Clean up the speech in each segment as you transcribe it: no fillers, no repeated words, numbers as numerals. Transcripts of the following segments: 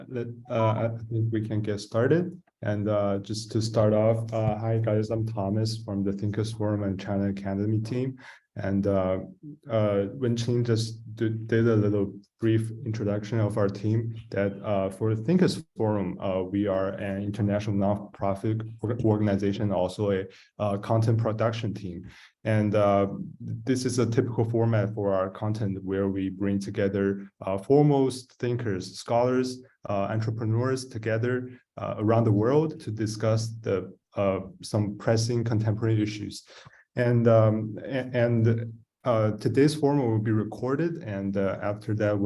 I think we can get started. And just to start off, hi guys, I'm Thomas from the Thinkers Forum and China Academy team. And Wenqing just did a little brief introduction of our team that for the Thinkers Forum, we are an international nonprofit organization, also a content production team. And this is a typical format for our content where we bring together foremost thinkers, scholars, entrepreneurs together around the world to discuss some pressing contemporary issues. And today's forum will be recorded, and after that,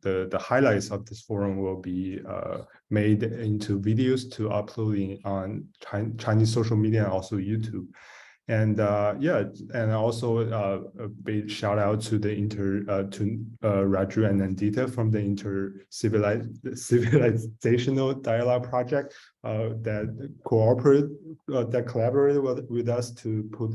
the highlights of this forum will be made into videos to upload on Chinese social media and also YouTube. And and also a big shout out to the Raju and Nandita from the Intercivilizational Dialogue Project that collaborated with us to put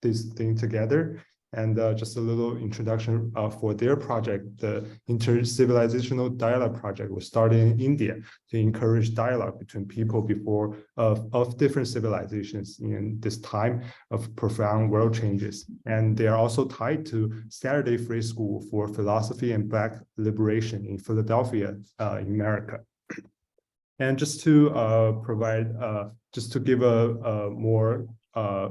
this thing together. And just a little introduction for their project. The Intercivilizational Dialogue Project was started in India to encourage dialogue between people of different civilizations in this time of profound world changes. And they are also tied to Saturday Free School for Philosophy and Black Liberation in Philadelphia, in America. And just to give a more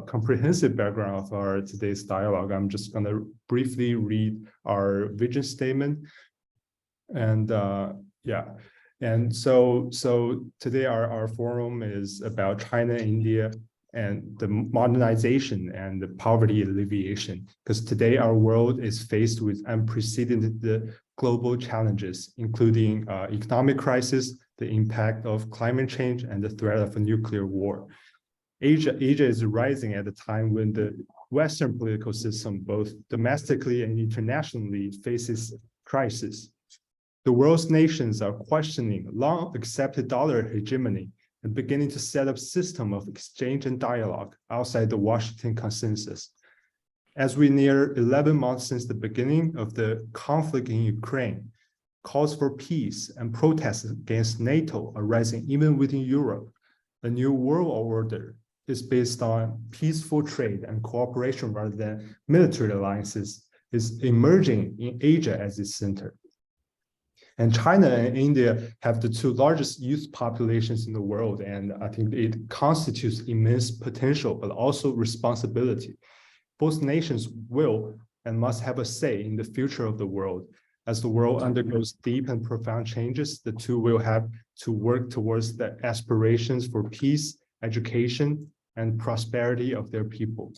comprehensive background of our today's dialogue, I'm just going to briefly read our vision statement. And and so today our forum is about China, India, and the modernization and the poverty alleviation, because today our world is faced with unprecedented global challenges, including economic crisis, the impact of climate change, and the threat of a nuclear war. Asia is rising at a time when the Western political system, both domestically and internationally, faces crisis. The world's nations are questioning long-accepted dollar hegemony and beginning to set up a system of exchange and dialogue outside the Washington consensus. As we near 11 months since the beginning of the conflict in Ukraine, calls for peace and protests against NATO are rising even within Europe. A new world order is based on peaceful trade and cooperation rather than military alliances, is emerging in Asia as its center. And China and India have the two largest youth populations in the world, and I think it constitutes immense potential, but also responsibility. Both nations will and must have a say in the future of the world. As the world undergoes deep and profound changes, the two will have to work towards the aspirations for peace, education, and prosperity of their people,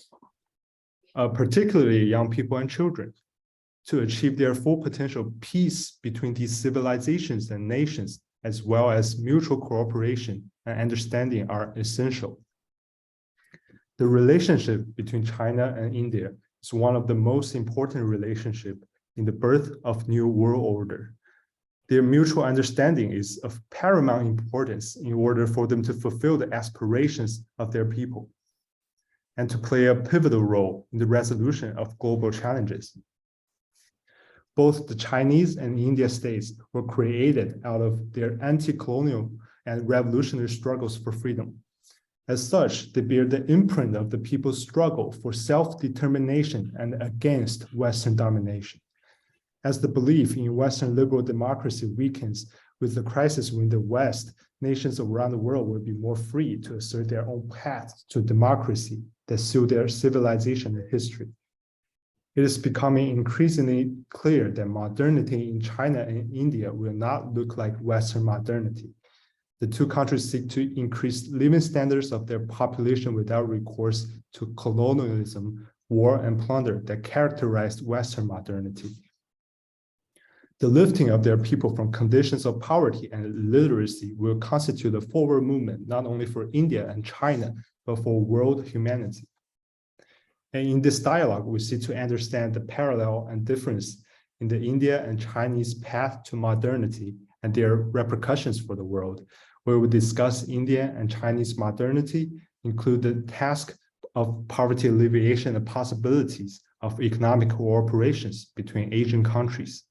particularly young people and children. To achieve their full potential, peace between these civilizations and nations, as well as mutual cooperation and understanding, are essential. The relationship between China and India is one of the most important relationships in the birth of new world order. Their mutual understanding is of paramount importance in order for them to fulfill the aspirations of their people and to play a pivotal role in the resolution of global challenges. Both the Chinese and India states were created out of their anti-colonial and revolutionary struggles for freedom. As such, they bear the imprint of the people's struggle for self-determination and against Western domination. As the belief in Western liberal democracy weakens with the crisis within the West, nations around the world will be more free to assert their own path to democracy that suit their civilization and history. It is becoming increasingly clear that modernity in China and India will not look like Western modernity. The two countries seek to increase living standards of their population without recourse to colonialism, war, and plunder that characterized Western modernity. The lifting of their people from conditions of poverty and illiteracy will constitute a forward movement, not only for India and China, but for world humanity. And in this dialogue, we seek to understand the parallel and difference in the India and Chinese path to modernity and their repercussions for the world, where we discuss India and Chinese modernity, include the task of poverty alleviation and possibilities of economic cooperations between Asian countries.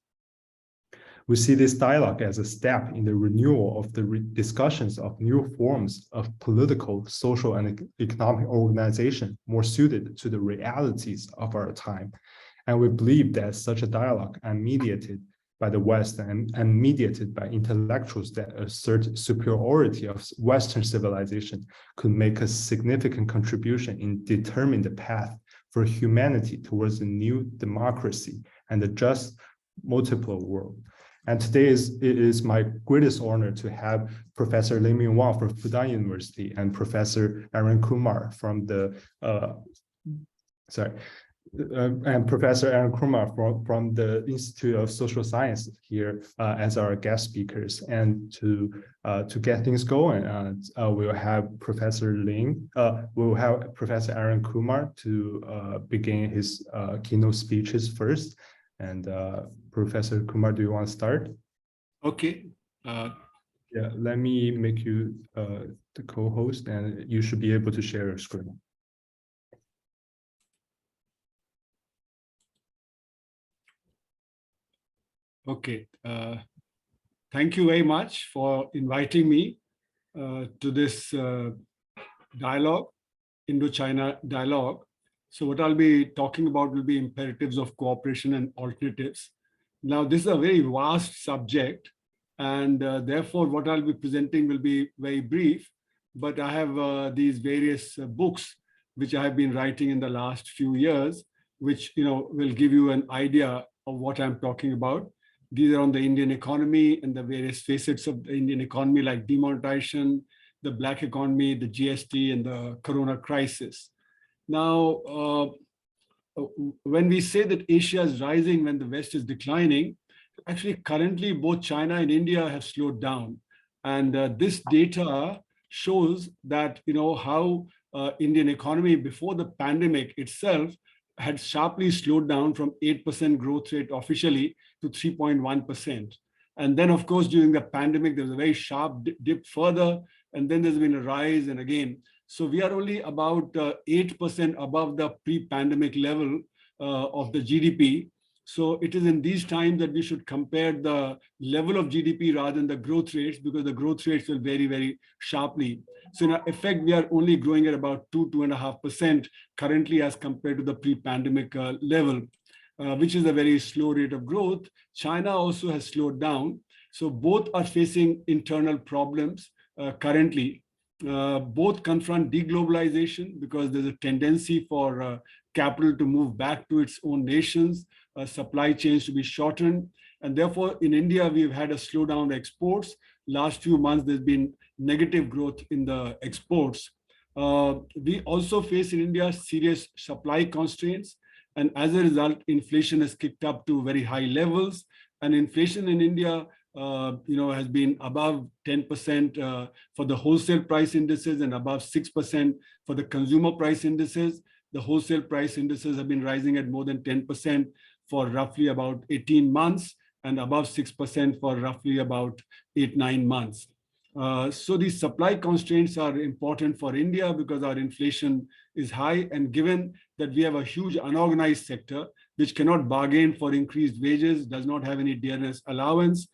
We see this dialogue as a step in the renewal of the discussions of new forms of political, social, and economic organization more suited to the realities of our time. And we believe that such a dialogue, mediated by the West and mediated by intellectuals that assert superiority of Western civilization, could make a significant contribution in determining the path for humanity towards a new democracy and a just multipolar world. And today it is my greatest honor to have Professor Lin Minwang from Fudan University and Professor Arun Kumar from the Professor Arun Kumar from the Institute of Social Sciences here as our guest speakers. And to get things going, we'll have Professor Lin. We'll have Professor Arun Kumar to begin his keynote speeches first. And Professor Kumar, do you want to start? Okay. Yeah, let me make you the co-host, and you should be able to share your screen. Okay. Thank you very much for inviting me to this dialogue, Indo-China dialogue. So what I'll be talking about will be imperatives of cooperation and alternatives. Now, this is a very vast subject, and therefore what I'll be presenting will be very brief, but I have these various books which I have been writing in the last few years, which will give you an idea of what I'm talking about. These are on the Indian economy and the various facets of the Indian economy, like demonetization, the black economy, the GST, and the corona crisis. Now, when we say that Asia is rising when the West is declining, actually currently both China and India have slowed down. And this data shows that how Indian economy before the pandemic itself had sharply slowed down from 8% growth rate officially to 3.1%. And then, of course, during the pandemic, there was a very sharp dip further, and then there's been a rise and again. So we are only about 8% above the pre-pandemic level of the GDP. So it is in these times that we should compare the level of GDP rather than the growth rates, because the growth rates will vary very sharply. So in effect, we are only growing at about 2.5% currently as compared to the pre-pandemic level, which is a very slow rate of growth. China also has slowed down. So both are facing internal problems currently. Both confront deglobalization because there's a tendency for capital to move back to its own nations, supply chains to be shortened. And therefore, in India, we've had a slowdown in exports. Last few months, there's been negative growth in the exports. We also face in India serious supply constraints. And as a result, inflation has kicked up to very high levels. And inflation in India has been above 10% for the wholesale price indices and above 6% for the consumer price indices. The wholesale price indices have been rising at more than 10% for roughly about 18 months and above 6% for roughly about 8-9 months. So these supply constraints are important for India because our inflation is high, and given that we have a huge unorganized sector which cannot bargain for increased wages, does not have any dearness allowance,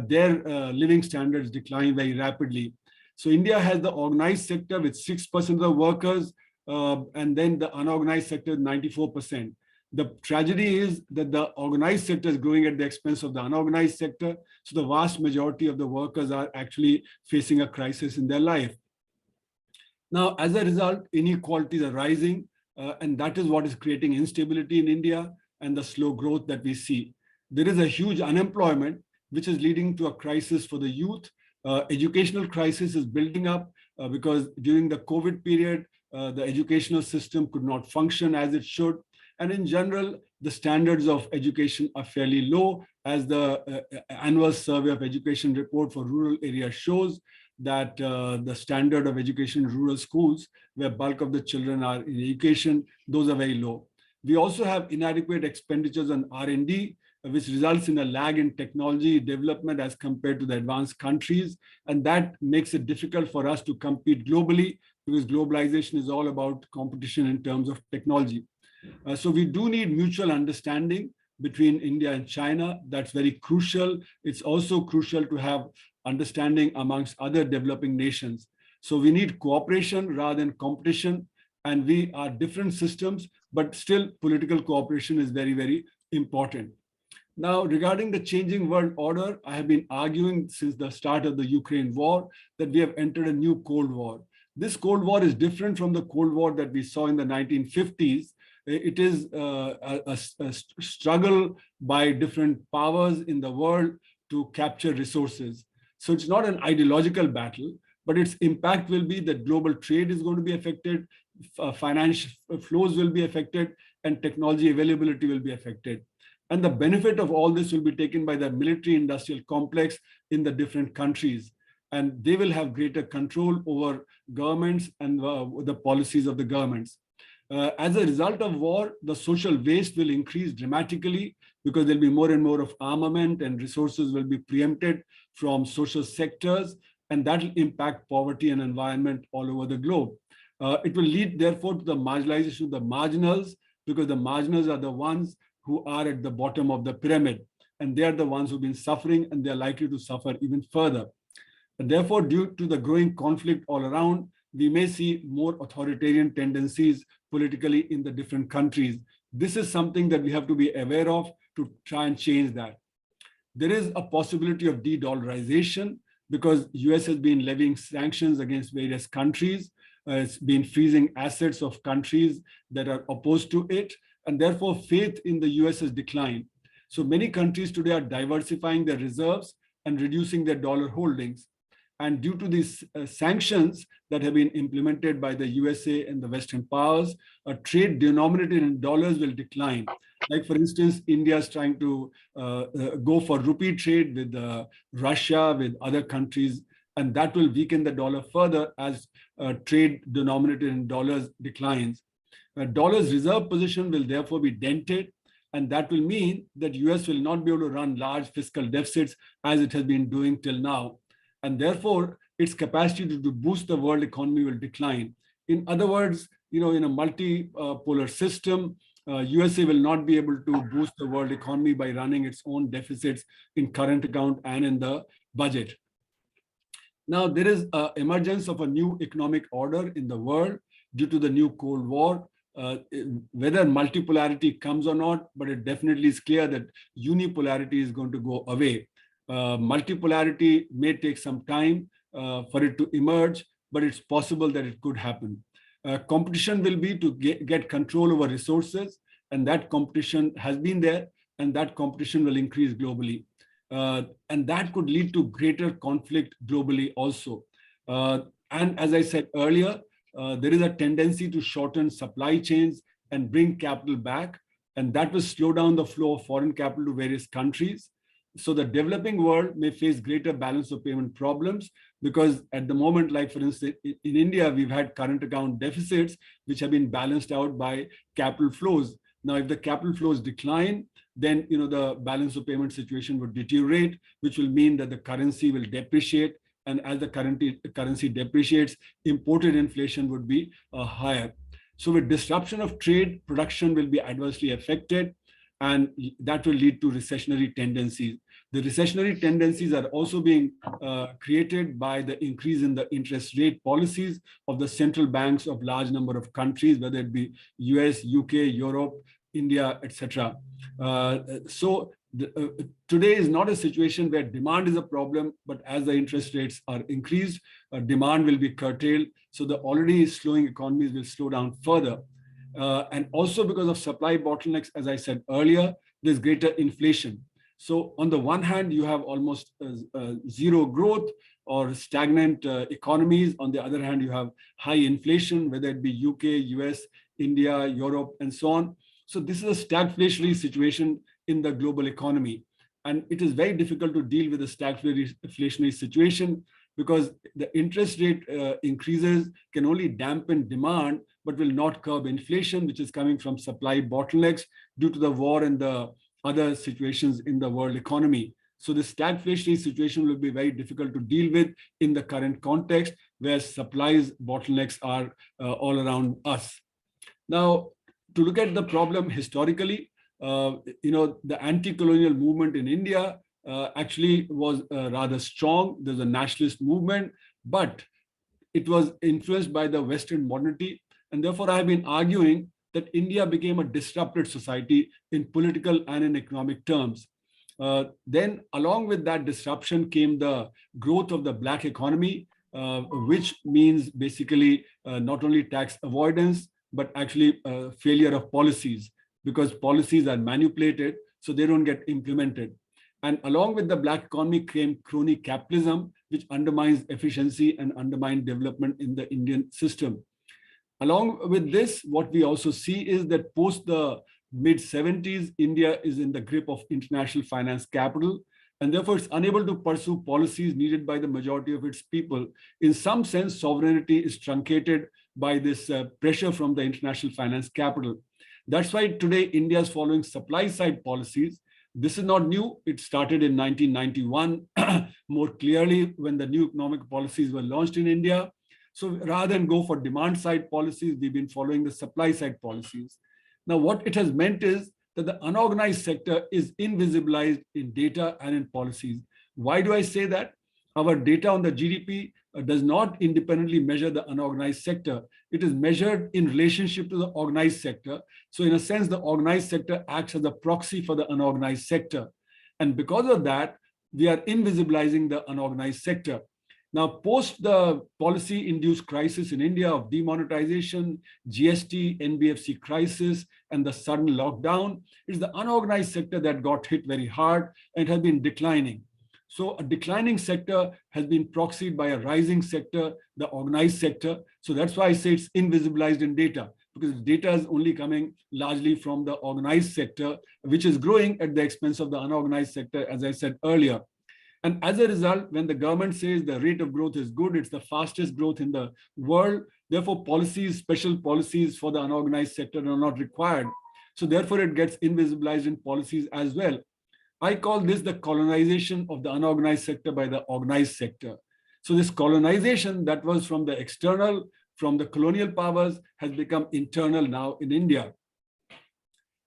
their living standards decline very rapidly. So India has the organized sector with 6% of the workers, and then the unorganized sector 94%. The tragedy is that the organized sector is growing at the expense of the unorganized sector. So the vast majority of the workers are actually facing a crisis in their life. Now, as a result, inequalities are rising, and that is what is creating instability in India and the slow growth that we see. There is a huge unemployment, which is leading to a crisis for the youth. Educational crisis is building up because during the COVID period, the educational system could not function as it should. And in general, the standards of education are fairly low, as the annual survey of education report for rural areas shows that the standard of education in rural schools, where bulk of the children are in education, those are very low. We also have inadequate expenditures on R&D, which results in a lag in technology development as compared to the advanced countries. And that makes it difficult for us to compete globally, because globalization is all about competition in terms of technology. So we do need mutual understanding between India and China. That's very crucial. It's also crucial to have understanding amongst other developing nations. So we need cooperation rather than competition, and we are different systems, but still political cooperation is very, very important. Now, regarding the changing world order, I have been arguing since the start of the Ukraine war that we have entered a new Cold War. This Cold War is different from the Cold War that we saw in the 1950s. It is a struggle by different powers in the world to capture resources. So it's not an ideological battle, but its impact will be that global trade is going to be affected, financial flows will be affected, and technology availability will be affected. And the benefit of all this will be taken by the military industrial complex in the different countries. And they will have greater control over governments and the policies of the governments. As a result of war, the social waste will increase dramatically because there'll be more and more of armament and resources will be preempted from social sectors, and that will impact poverty and environment all over the globe. It will lead, therefore, to the marginalization of the marginals, because the marginals are the ones who are at the bottom of the pyramid, and they are the ones who've been suffering, and they're likely to suffer even further. And therefore, due to the growing conflict all around, we may see more authoritarian tendencies politically in the different countries. This is something that we have to be aware of to try and change that. There is a possibility of de-dollarization because US has been levying sanctions against various countries. It's been freezing assets of countries that are opposed to it, and therefore faith in the US has declined. So many countries today are diversifying their reserves and reducing their dollar holdings. And due to these sanctions that have been implemented by the USA and the Western powers, a trade denominated in dollars will decline. Like, for instance, India is trying to go for rupee trade with Russia, with other countries, and that will weaken the dollar further as trade denominated in dollars declines. Dollar's reserve position will therefore be dented, and that will mean that US will not be able to run large fiscal deficits as it has been doing till now. And therefore, its capacity to boost the world economy will decline. In other words, in a multipolar system, USA will not be able to boost the world economy by running its own deficits in current account and in the budget. Now, there is an emergence of a new economic order in the world due to the new Cold War. Whether multipolarity comes or not, but it definitely is clear that unipolarity is going to go away. Multipolarity may take some time for it to emerge, but it's possible that it could happen. Competition will be to get control over resources, and that competition has been there, and that competition will increase globally. And that could lead to greater conflict globally also. And as I said earlier, there is a tendency to shorten supply chains and bring capital back, and that will slow down the flow of foreign capital to various countries. So the developing world may face greater balance of payment problems because at the moment, like for instance, in India, we've had current account deficits, which have been balanced out by capital flows. Now, if the capital flows decline, then the balance of payment situation would deteriorate, which will mean that the currency will depreciate. And as the currency depreciates, imported inflation would be higher. So with disruption of trade, production will be adversely affected, and that will lead to recessionary tendencies. The recessionary tendencies are also being created by the increase in the interest rate policies of the central banks of large number of countries, whether it be US, UK, Europe, India, etc. Today is not a situation where demand is a problem, but as the interest rates are increased, demand will be curtailed. So the already slowing economies will slow down further. And also because of supply bottlenecks, as I said earlier, there's greater inflation. So on the one hand, you have almost zero growth or stagnant economies. On the other hand, you have high inflation, whether it be UK, US, India, Europe, and so on. So this is a stagflationary situation in the global economy. And it is very difficult to deal with a stagflationary situation because the interest rate increases can only dampen demand, but will not curb inflation, which is coming from supply bottlenecks due to the war and the other situations in the world economy. So the stagflationary situation will be very difficult to deal with in the current context where supplies bottlenecks are all around us. Now, to look at the problem historically, the anti-colonial movement in India actually was rather strong. There's a nationalist movement, but it was influenced by the Western modernity. And therefore, I have been arguing that India became a disrupted society in political and in economic terms. Then, along with that disruption came the growth of the Black economy, which means basically not only tax avoidance, but actually failure of policies, because policies are manipulated, so they don't get implemented. And along with the Black economy came crony capitalism, which undermines efficiency and undermines development in the Indian system. Along with this, what we also see is that post the mid-70s, India is in the grip of international finance capital, and therefore it's unable to pursue policies needed by the majority of its people. In some sense, sovereignty is truncated by this pressure from the international finance capital. That's why today India is following supply side policies. This is not new. It started in 1991, more clearly when the new economic policies were launched in India. So rather than go for demand side policies, we've been following the supply side policies. Now, what it has meant is that the unorganized sector is invisibilized in data and in policies. Why do I say that? Our data on the GDP does not independently measure the unorganized sector. It is measured in relationship to the organized sector. So in a sense, the organized sector acts as a proxy for the unorganized sector. And because of that, we are invisibilizing the unorganized sector. Now, post the policy-induced crisis in India of demonetization, GST, NBFC crisis, and the sudden lockdown, it's the unorganized sector that got hit very hard and has been declining. So a declining sector has been proxied by a rising sector, the organized sector. So that's why I say it's invisibilized in data, because data is only coming largely from the organized sector, which is growing at the expense of the unorganized sector, as I said earlier. And as a result, when the government says the rate of growth is good, it's the fastest growth in the world, therefore policies, special policies for the unorganized sector are not required. So therefore it gets invisibilized in policies as well. I call this the colonization of the unorganized sector by the organized sector. So this colonization that was from the external, from the colonial powers, has become internal now in India.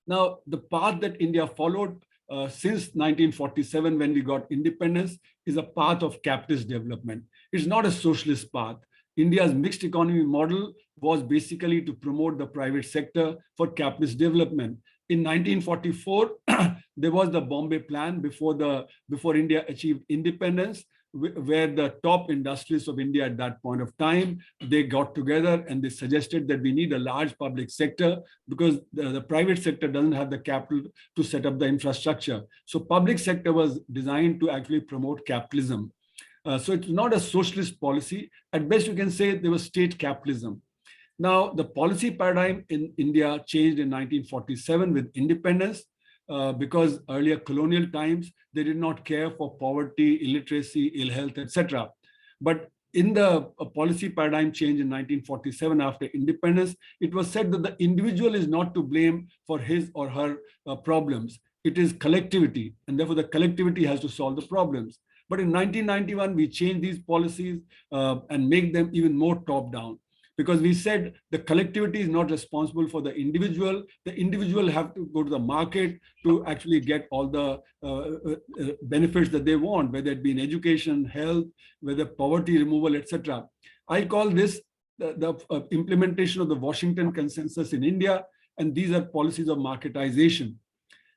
Now, the path that India followed since 1947, when we got independence, is a path of capitalist development. It's not a socialist path. India's mixed economy model was basically to promote the private sector for capitalist development. In 1944, there was the Bombay Plan before India achieved independence, where the top industrialists of India at that point of time, they got together and they suggested that we need a large public sector because the private sector doesn't have the capital to set up the infrastructure. So public sector was designed to actually promote capitalism. So it's not a socialist policy. At best, you can say there was state capitalism. Now, the policy paradigm in India changed in 1947 with independence. Because earlier colonial times, they did not care for poverty, illiteracy, ill health, etc. But in the policy paradigm change in 1947 after independence, it was said that the individual is not to blame for his or her problems. It is collectivity, and therefore the collectivity has to solve the problems. But in 1991, we changed these policies and make them even more top-down. Because we said the collectivity is not responsible for the individual. The individual have to go to the market to actually get all the benefits that they want, whether it be in education, health, whether poverty removal, etc. I call this the implementation of the Washington Consensus in India, and these are policies of marketization.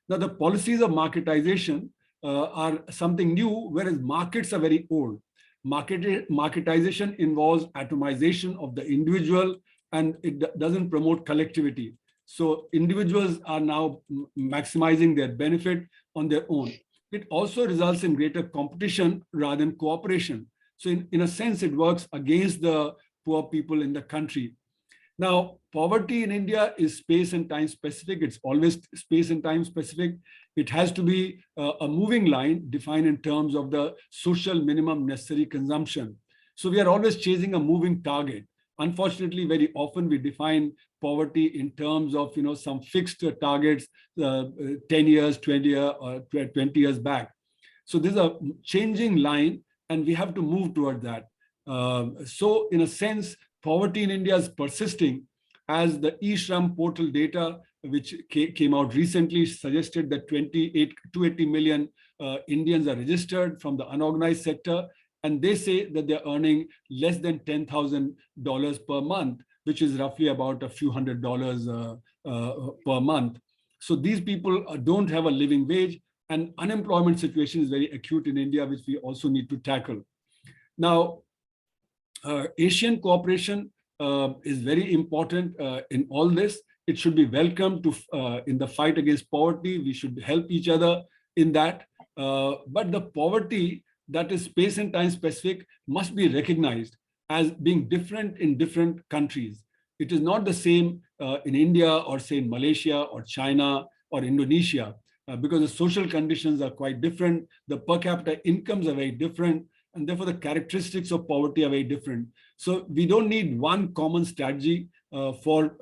Now, the policies of marketization are something new, whereas markets are very old. Marketization involves atomization of the individual, and it doesn't promote collectivity. So individuals are now maximizing their benefit on their own. It also results in greater competition rather than cooperation. So in a sense, it works against the poor people in the country. Now, poverty in India is space and time specific. It's always space and time specific. It has to be a moving line defined in terms of the social minimum necessary consumption. So we are always chasing a moving target. Unfortunately, very often we define poverty in terms of some fixed targets 10 years, 20 years, or 20 years back. So there's a changing line, and we have to move toward that. So in a sense, poverty in India is persisting as the e-Shram portal data which came out recently, suggested that 280 million Indians are registered from the unorganized sector, and they say that they're earning less than $10,000 per month, which is roughly about a few $100s per month. So these people don't have a living wage, and unemployment situation is very acute in India, which we also need to tackle. Now, Asian cooperation is very important in all this. It should be welcomed in the fight against poverty. We should help each other in that. But the poverty that is space and time specific must be recognized as being different in different countries. It is not the same in India or say in Malaysia or China or Indonesia, because the social conditions are quite different. The per capita incomes are very different, and therefore the characteristics of poverty are very different. So we don't need one common strategy for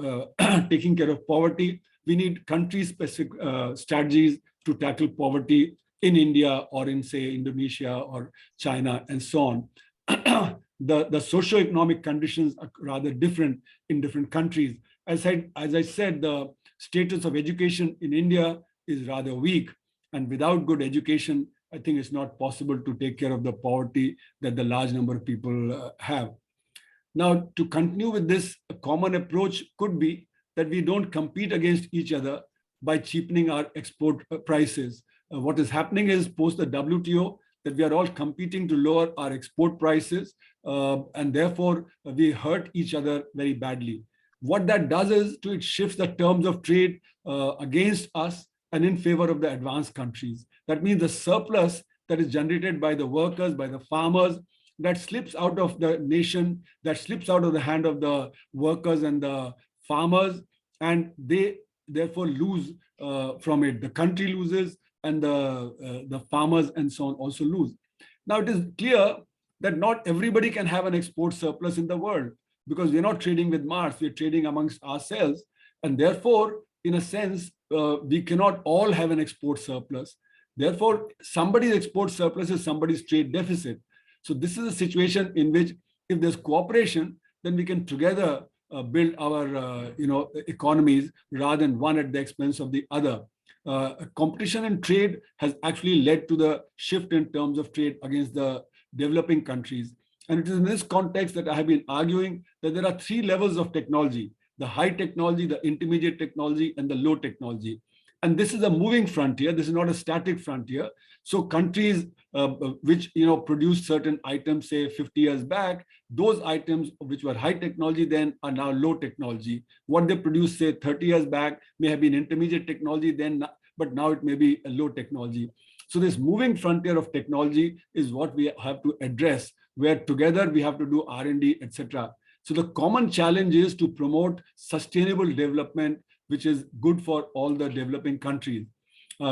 taking care of poverty. We need country-specific strategies to tackle poverty in India or in, say, Indonesia or China and so on. The socio-economic conditions are rather different in different countries. As I said, the status of education in India is rather weak, and without good education, I think it's not possible to take care of the poverty that the large number of people have. Now, to continue with this, a common approach could be that we don't compete against each other by cheapening our export prices. What is happening is post the WTO that we are all competing to lower our export prices, and therefore we hurt each other very badly. What that does is it shifts the terms of trade against us and in favor of the advanced countries. That means the surplus that is generated by the workers, by the farmers, that slips out of the nation, that slips out of the hand of the workers and the farmers, and they therefore lose from it. The country loses, and the farmers and so on also lose. Now, it is clear that not everybody can have an export surplus in the world, because we're not trading with Mars, we're trading amongst ourselves. And therefore, in a sense, we cannot all have an export surplus. Therefore, somebody's export surplus is somebody's trade deficit. So this is a situation in which if there's cooperation, then we can together build our economies rather than one at the expense of the other. Competition in trade has actually led to the shift in terms of trade against the developing countries. And it is in this context that I have been arguing that there are three levels of technology: the high technology, the intermediate technology, and the low technology. And this is a moving frontier. This is not a static frontier. So countries which produced certain items, say 50 years back, those items which were high technology then are now low technology. What they produced, say 30 years back, may have been intermediate technology then, but now it may be a low technology. So this moving frontier of technology is what we have to address, where together we have to do R&D, etc. So the common challenge is to promote sustainable development, which is good for all the developing countries.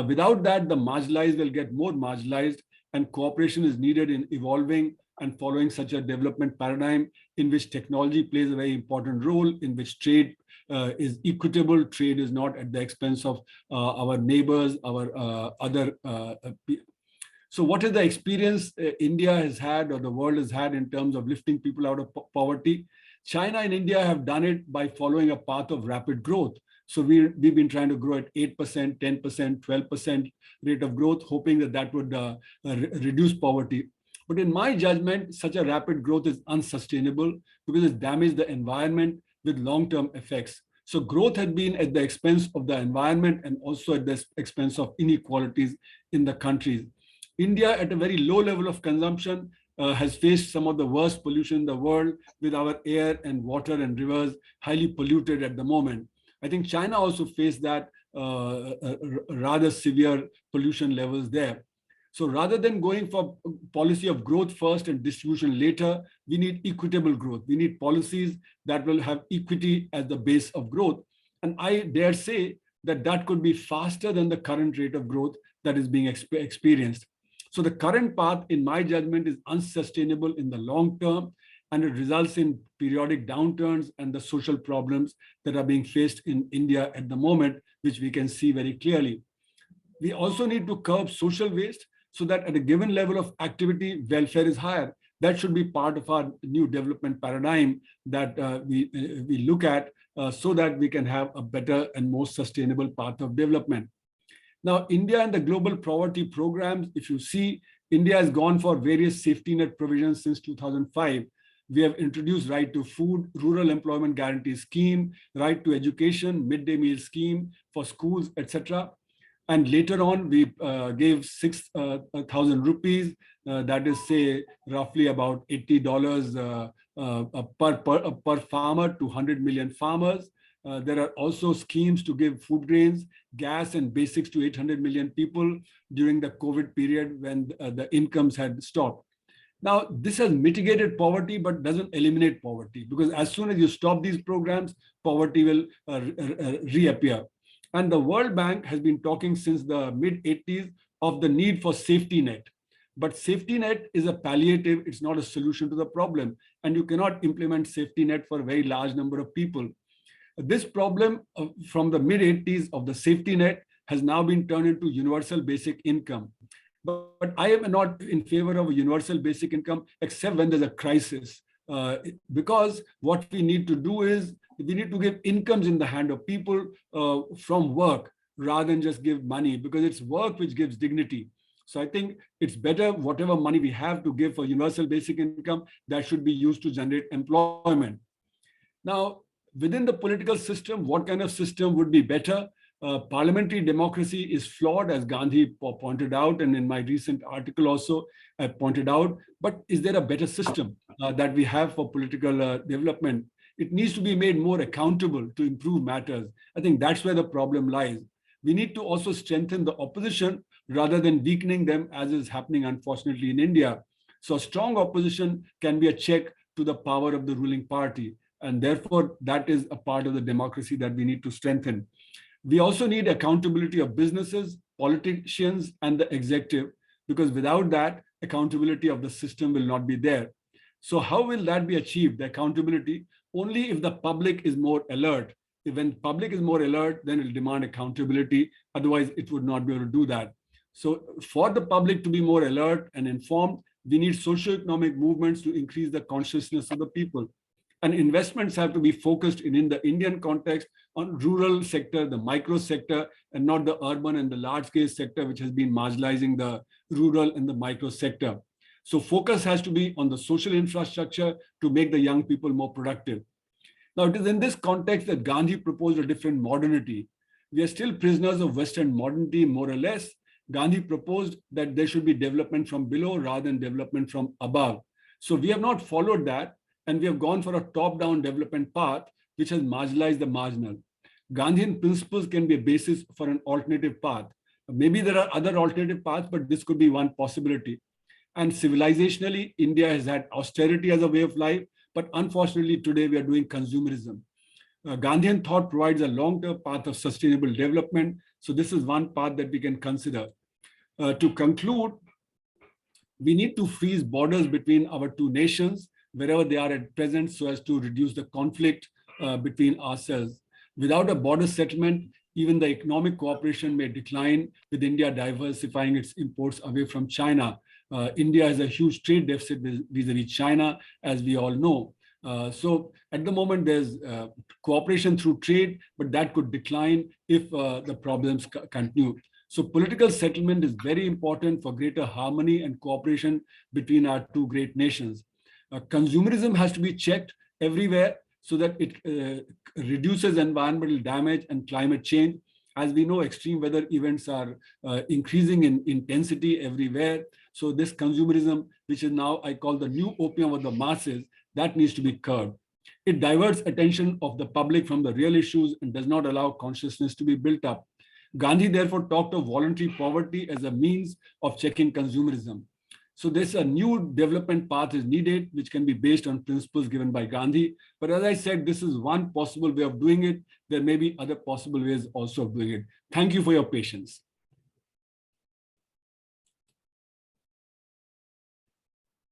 Without that, the marginalized will get more marginalized, and cooperation is needed in evolving and following such a development paradigm in which technology plays a very important role, in which trade is equitable, trade is not at the expense of our neighbors, our other people. So what is the experience India has had or the world has had in terms of lifting people out of poverty? China and India have done it by following a path of rapid growth. So we've been trying to grow at 8%, 10%, 12% rate of growth, hoping that that would reduce poverty. But in my judgment, such a rapid growth is unsustainable because it damages the environment with long-term effects. So growth has been at the expense of the environment and also at the expense of inequalities in the countries. India, at a very low level of consumption, has faced some of the worst pollution in the world, with our air and water and rivers highly polluted at the moment. I think China also faced that rather severe pollution levels there. So rather than going for policy of growth first and distribution later, we need equitable growth. We need policies that will have equity as the base of growth. And I dare say that that could be faster than the current rate of growth that is being experienced. So the current path, in my judgment, is unsustainable in the long term, and it results in periodic downturns and the social problems that are being faced in India at the moment, which we can see very clearly. We also need to curb social waste so that at a given level of activity, welfare is higher. That should be part of our new development paradigm that we look at so that we can have a better and more sustainable path of development. Now, India and the global poverty programs, if you see, India has gone for various safety net provisions since 2005. We have introduced right to food, rural employment guarantee scheme, right to education, midday meal scheme for schools, etc. And later on, we gave 6,000 rupees, that is, say, roughly about $80 per farmer to 100 million farmers. There are also schemes to give food grains, gas, and basics to 800 million people during the COVID period when the incomes had stopped. Now, this has mitigated poverty, but doesn't eliminate poverty, because as soon as you stop these programs, poverty will reappear. And the World Bank has been talking since the mid-80s of the need for safety net. But safety net is a palliative, it's not a solution to the problem. And you cannot implement safety net for a very large number of people. This problem from the mid-80s of the safety net has now been turned into universal basic income. But I am not in favor of a universal basic income, except when there's a crisis. Because what we need to do is, we need to give incomes in the hand of people from work rather than just give money, because it's work which gives dignity. So I think it's better whatever money we have to give for universal basic income, that should be used to generate employment. Now, within the political system, what kind of system would be better? Parliamentary democracy is flawed, as Gandhi pointed out, and in my recent article also I pointed out. But is there a better system that we have for political development? It needs to be made more accountable to improve matters. I think that's where the problem lies. We need to also strengthen the opposition rather than weakening them, as is happening, unfortunately, in India. So a strong opposition can be a check to the power of the ruling party. And therefore, that is a part of the democracy that we need to strengthen. We also need accountability of businesses, politicians, and the executive, because without that, accountability of the system will not be there. So how will that be achieved, the accountability? Only if the public is more alert. When public is more alert, then it will demand accountability. Otherwise, it would not be able to do that. So for the public to be more alert and informed, we need socioeconomic movements to increase the consciousness of the people. And investments have to be focused in the Indian context on rural sector, the micro sector, and not the urban and the large scale sector, which has been marginalizing the rural and the micro sector. So focus has to be on the social infrastructure to make the young people more productive. Now, it is in this context that Gandhi proposed a different modernity. We are still prisoners of Western modernity, more or less. Gandhi proposed that there should be development from below rather than development from above. So we have not followed that, and we have gone for a top-down development path, which has marginalized the marginal. Gandhian principles can be a basis for an alternative path. Maybe there are other alternative paths, but this could be one possibility. And civilizationally, India has had austerity as a way of life, but unfortunately today we are doing consumerism. Gandhian thought provides a long-term path of sustainable development. So this is one path that we can consider. To conclude, we need to freeze borders between our two nations wherever they are at present, so as to reduce the conflict between ourselves. Without a border settlement, even the economic cooperation may decline, with India diversifying its imports away from China. India has a huge trade deficit vis-a-vis China, as we all know. So at the moment, there's cooperation through trade, but that could decline if the problems continue. So political settlement is very important for greater harmony and cooperation between our two great nations. Consumerism has to be checked everywhere so that it reduces environmental damage and climate change. As we know, extreme weather events are increasing in intensity everywhere. So this consumerism, which is now I call the new opium of the masses, that needs to be curbed. It diverts attention of the public from the real issues and does not allow consciousness to be built up. Gandhi therefore talked of voluntary poverty as a means of checking consumerism. So this a new development path is needed, which can be based on principles given by Gandhi. But as I said, this is one possible way of doing it. There may be other possible ways also of doing it. Thank you for your patience.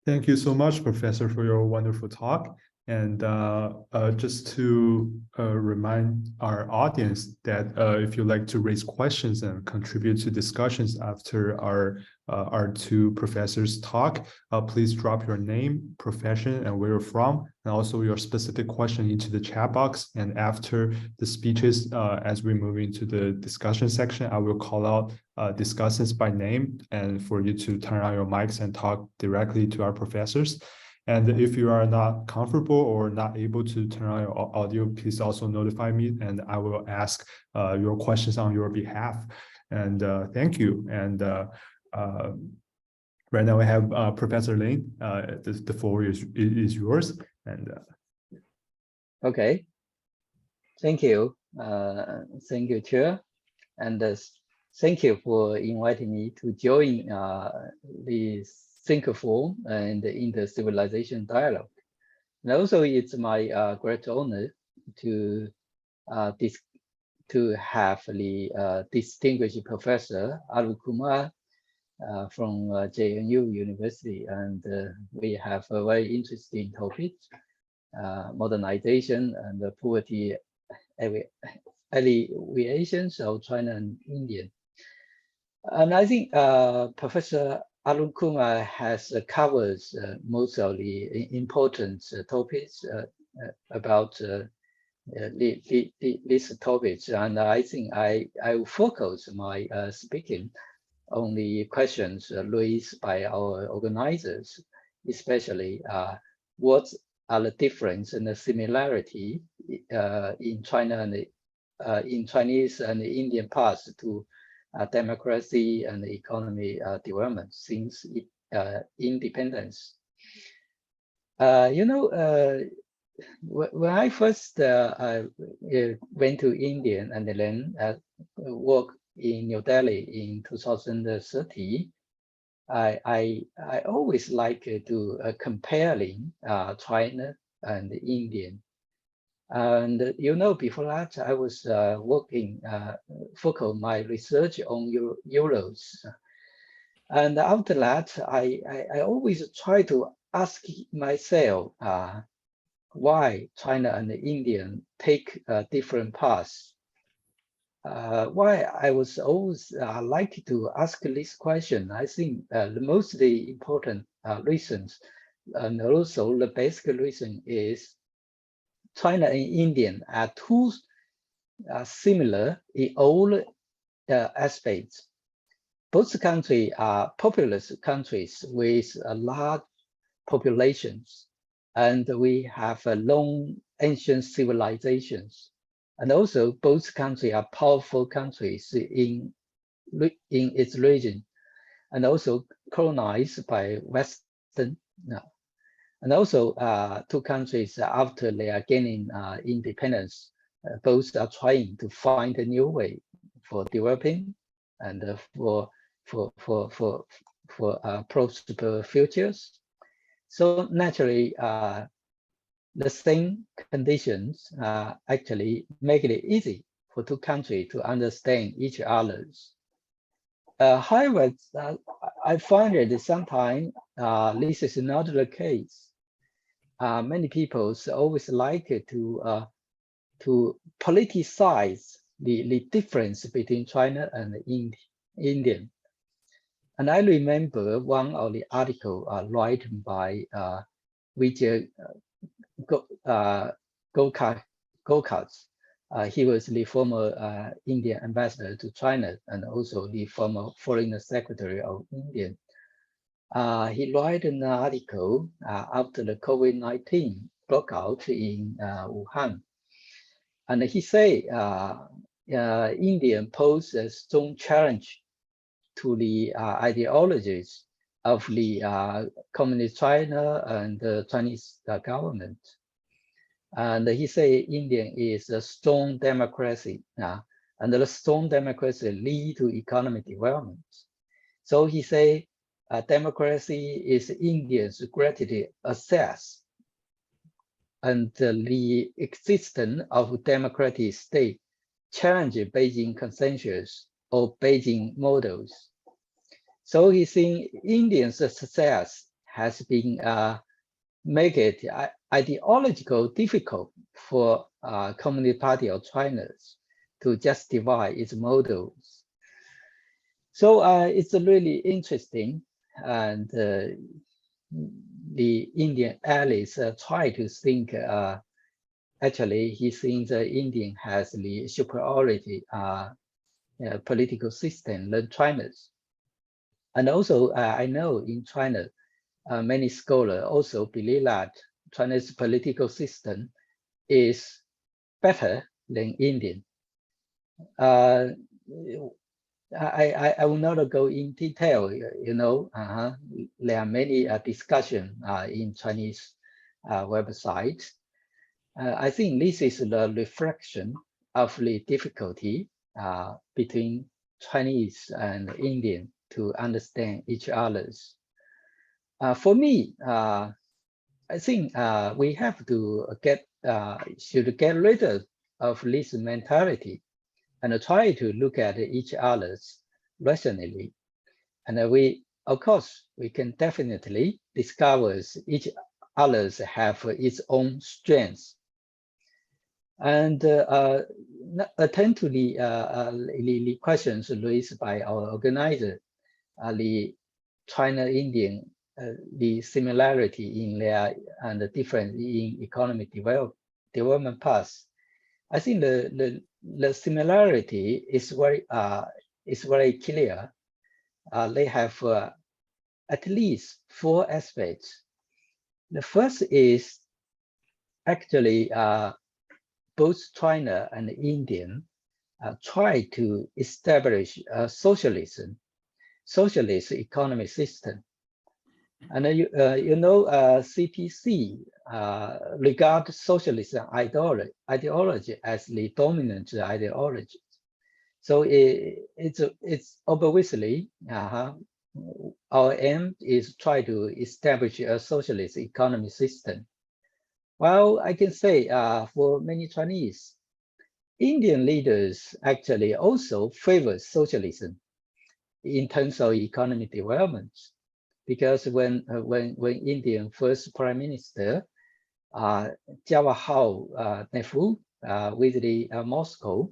Thank you so much, Professor, for your wonderful talk. And just to remind our audience that if you'd like to raise questions and contribute to discussions after our two professors talk, please drop your name, profession, and where you're from, and also your specific question into the chat box. And after the speeches, as we move into the discussion section, I will call out discussants by name and for you to turn on your mics and talk directly to our professors. And if you are not comfortable or not able to turn on your audio, please also notify me and I will ask your questions on your behalf. And thank you. And right now we have Professor Lin. The floor is yours. And okay, thank you. Thank you, Chair. And thank you for inviting me to join this Think Forum and the Intercivilization Dialogue. And also, it's my great honor to have the distinguished Professor Arun Kumar from JNU University, and we have a very interesting topic, modernization and poverty alleviations of China and India. And I think Professor Arun Kumar has covered most of the important topics about these topics, and I think I will focus my speaking on the questions raised by our organizers, especially what are the difference and the similarity in China and in Chinese and Indian paths to democracy and economy development since independence. When I first went to India and then worked in New Delhi in 2030, I always like to comparing China and India. And before that, I was working, focus my research on Euros. And after that, I always try to ask myself why China and India take different paths. Why I was always like to ask this question. I think the most important reasons, and also the basic reason, is China and India are too similar in all aspects. Both countries are populous countries with large populations, and we have long ancient civilizations. And also, both countries are powerful countries in its region, and also colonized by Western. And also, two countries, after they are gaining independence, both are trying to find a new way for developing and for prosper futures. So naturally, the same conditions actually make it easy for two countries to understand each other's. However, I find that sometimes this is not the case. Many people always like to politicize the difference between China and India. And I remember one of the article written by Vijay Gokhale. He was the former Indian ambassador to China and also the former foreign secretary of India. He wrote an article after the COVID-19 broke out in Wuhan. And he said India posed a strong challenge to the ideologies of the Communist China and the Chinese government. And he said India is a strong democracy, and the strong democracy lead to economic development. So he said democracy is India's greatest asset, and the existence of democratic state challenge Beijing consensus or Beijing models. So he thinks India's success has been make it ideological difficult for Communist Party of China to justify its models. So it's really interesting, and the Indian allies try to think. Actually, he thinks India has the superiority political system than China's. And also, I know in China, many scholars also believe that China's political system is better than Indian. I will not go in detail. There are many discussions in Chinese websites. I think this is the reflection of the difficulty between Chinese and Indian to understand each other's. For me, I think we have to should get rid of this mentality and try to look at each other's rationally. And of course, we can definitely discover each others have its own strengths. And attend to the questions raised by our organizer, the China-Indian, the similarity in their and the difference in economic development paths. I think the similarity is very clear. They have at least 4 aspects. The first is actually both China and India try to establish a socialist economic system. And CPC regard socialism ideology as the dominant ideology. So it's obviously our aim is try to establish a socialist economic system. Well, I can say for many Chinese, Indian leaders actually also favor socialism in terms of economic development, because when Indian first Prime Minister Jawaharlal Nehru visited Moscow,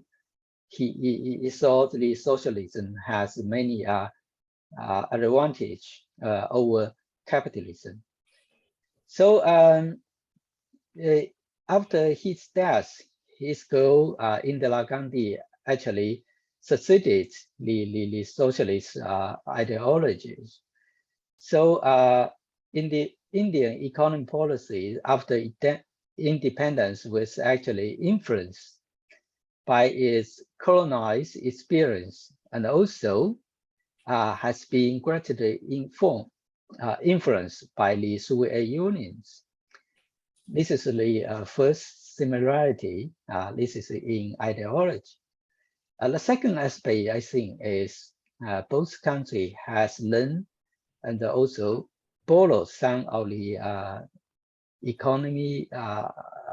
he saw the socialism has many advantage over capitalism. So after his death, his girl Indira Gandhi actually succeeded the socialist ideologies. So in the Indian economic policy after independence was actually influenced by its colonized experience, and also has been greatly influenced by the Soviet Unions. This is the first similarity. This is in ideology. The second aspect, I think, is both countries has learned and also borrowed some of the economy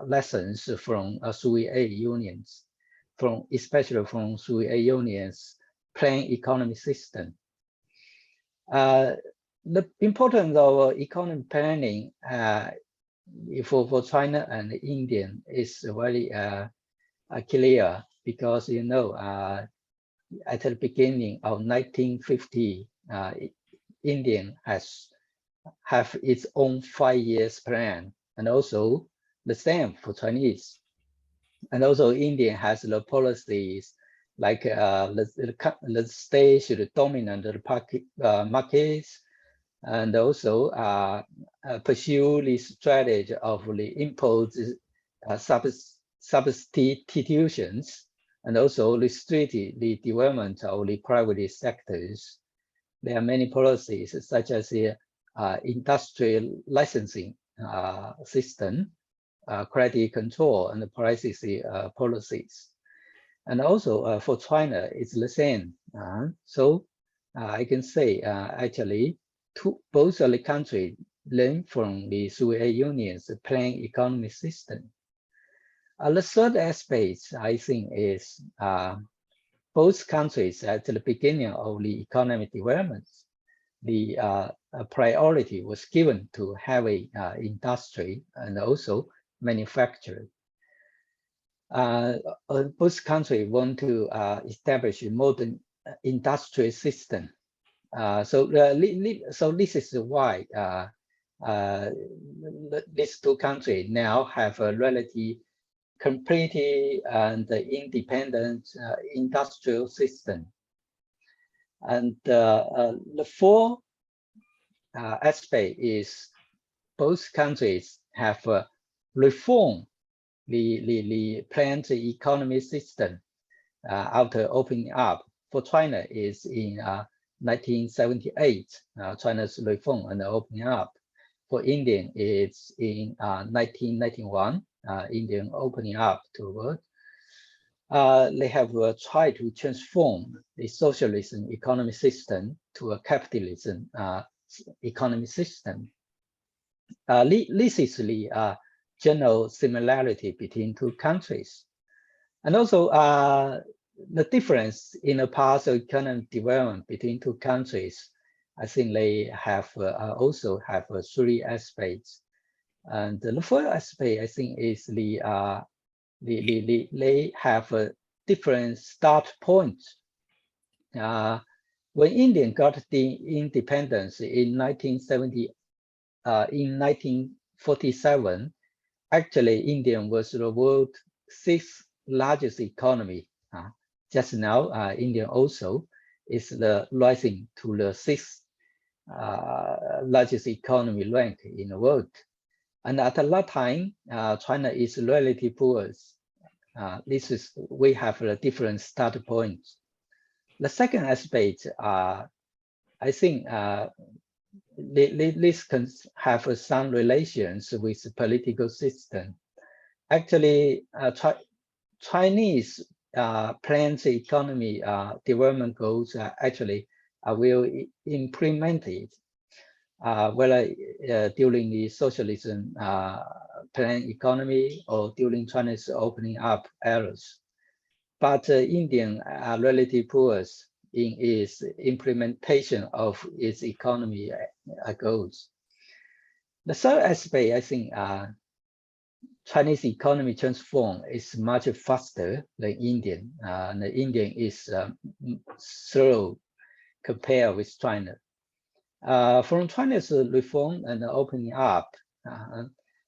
lessons from Soviet Unions, especially from Soviet Union's planned economic system. The importance of economic planning for China and India is very clear, because at the beginning of 1950, India have its own 5 years plan, and also the same for Chinese. And also India has the policies like the state should dominate the markets, and also pursue the strategy of the impose substitutions, and also restrict the development of the private sectors. There are many policies such as the industrial licensing system, credit control, and the privacy policies. And also for China, it's the same. So I can say actually both of the countries learn from the Soviet Union's planned economic system. The third aspect, I think, is both countries at the beginning of the economic development, the priority was given to heavy industry and also manufacturing. Both countries want to establish a modern industrial system. So this is why these two countries now have a relative completely and independent industrial system. And the fourth aspect is both countries have reformed the planned economy system after opening up. For China is in 1978, China's reform and opening up. For India, it's in 1991, Indian opening up to the world. They have tried to transform the socialism economic system to a capitalism economic system. This is the general similarity between two countries. And also the difference in the path of economic development between two countries, I think they have also have three aspects. And the first aspect, I think, is they have a different start points. When India got the independence in 1947, actually India was the world's sixth largest economy. Just now, India also is rising to the sixth largest economy rank in the world. And at that time, China is relatively poor. We have a different start point. The second aspect, I think this can have some relations with the political system. Actually, Chinese planned economy development goals actually will implement it, whether during the socialism planned economy or during China's opening up eras. But India are relatively poor in its implementation of its economy goals. The third aspect, I think, Chinese economy transform is much faster than Indian. The Indian is slow compared with China. From China's reform and opening up,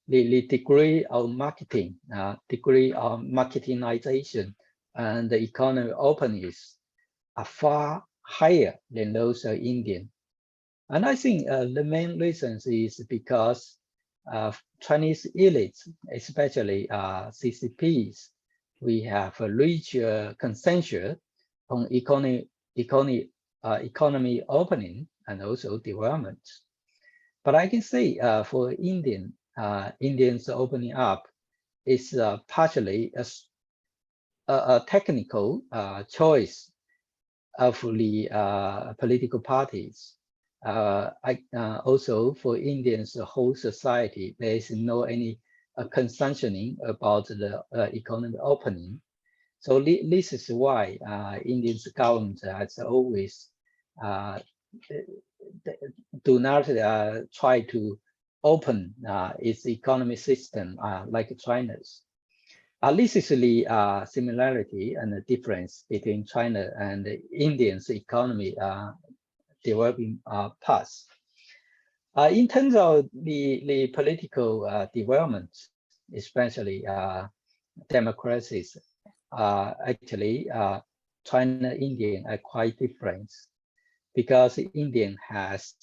the degree of marketing, degree of marketingization, and the economy openness are far higher than those of Indian. And I think the main reasons is because Chinese elites, especially CCPs, we have a rich consensus on economy opening and also development. But I can say for Indians opening up is partially a technical choice of the political parties. Also for Indians, the whole society, there is no any consumptioning about the economic opening. So this is why India's government has always do not try to open its economic system like China's. This is the similarity and the difference between China and India's economy developing path. In terms of the political development, especially democracies, actually China and India are quite different because India has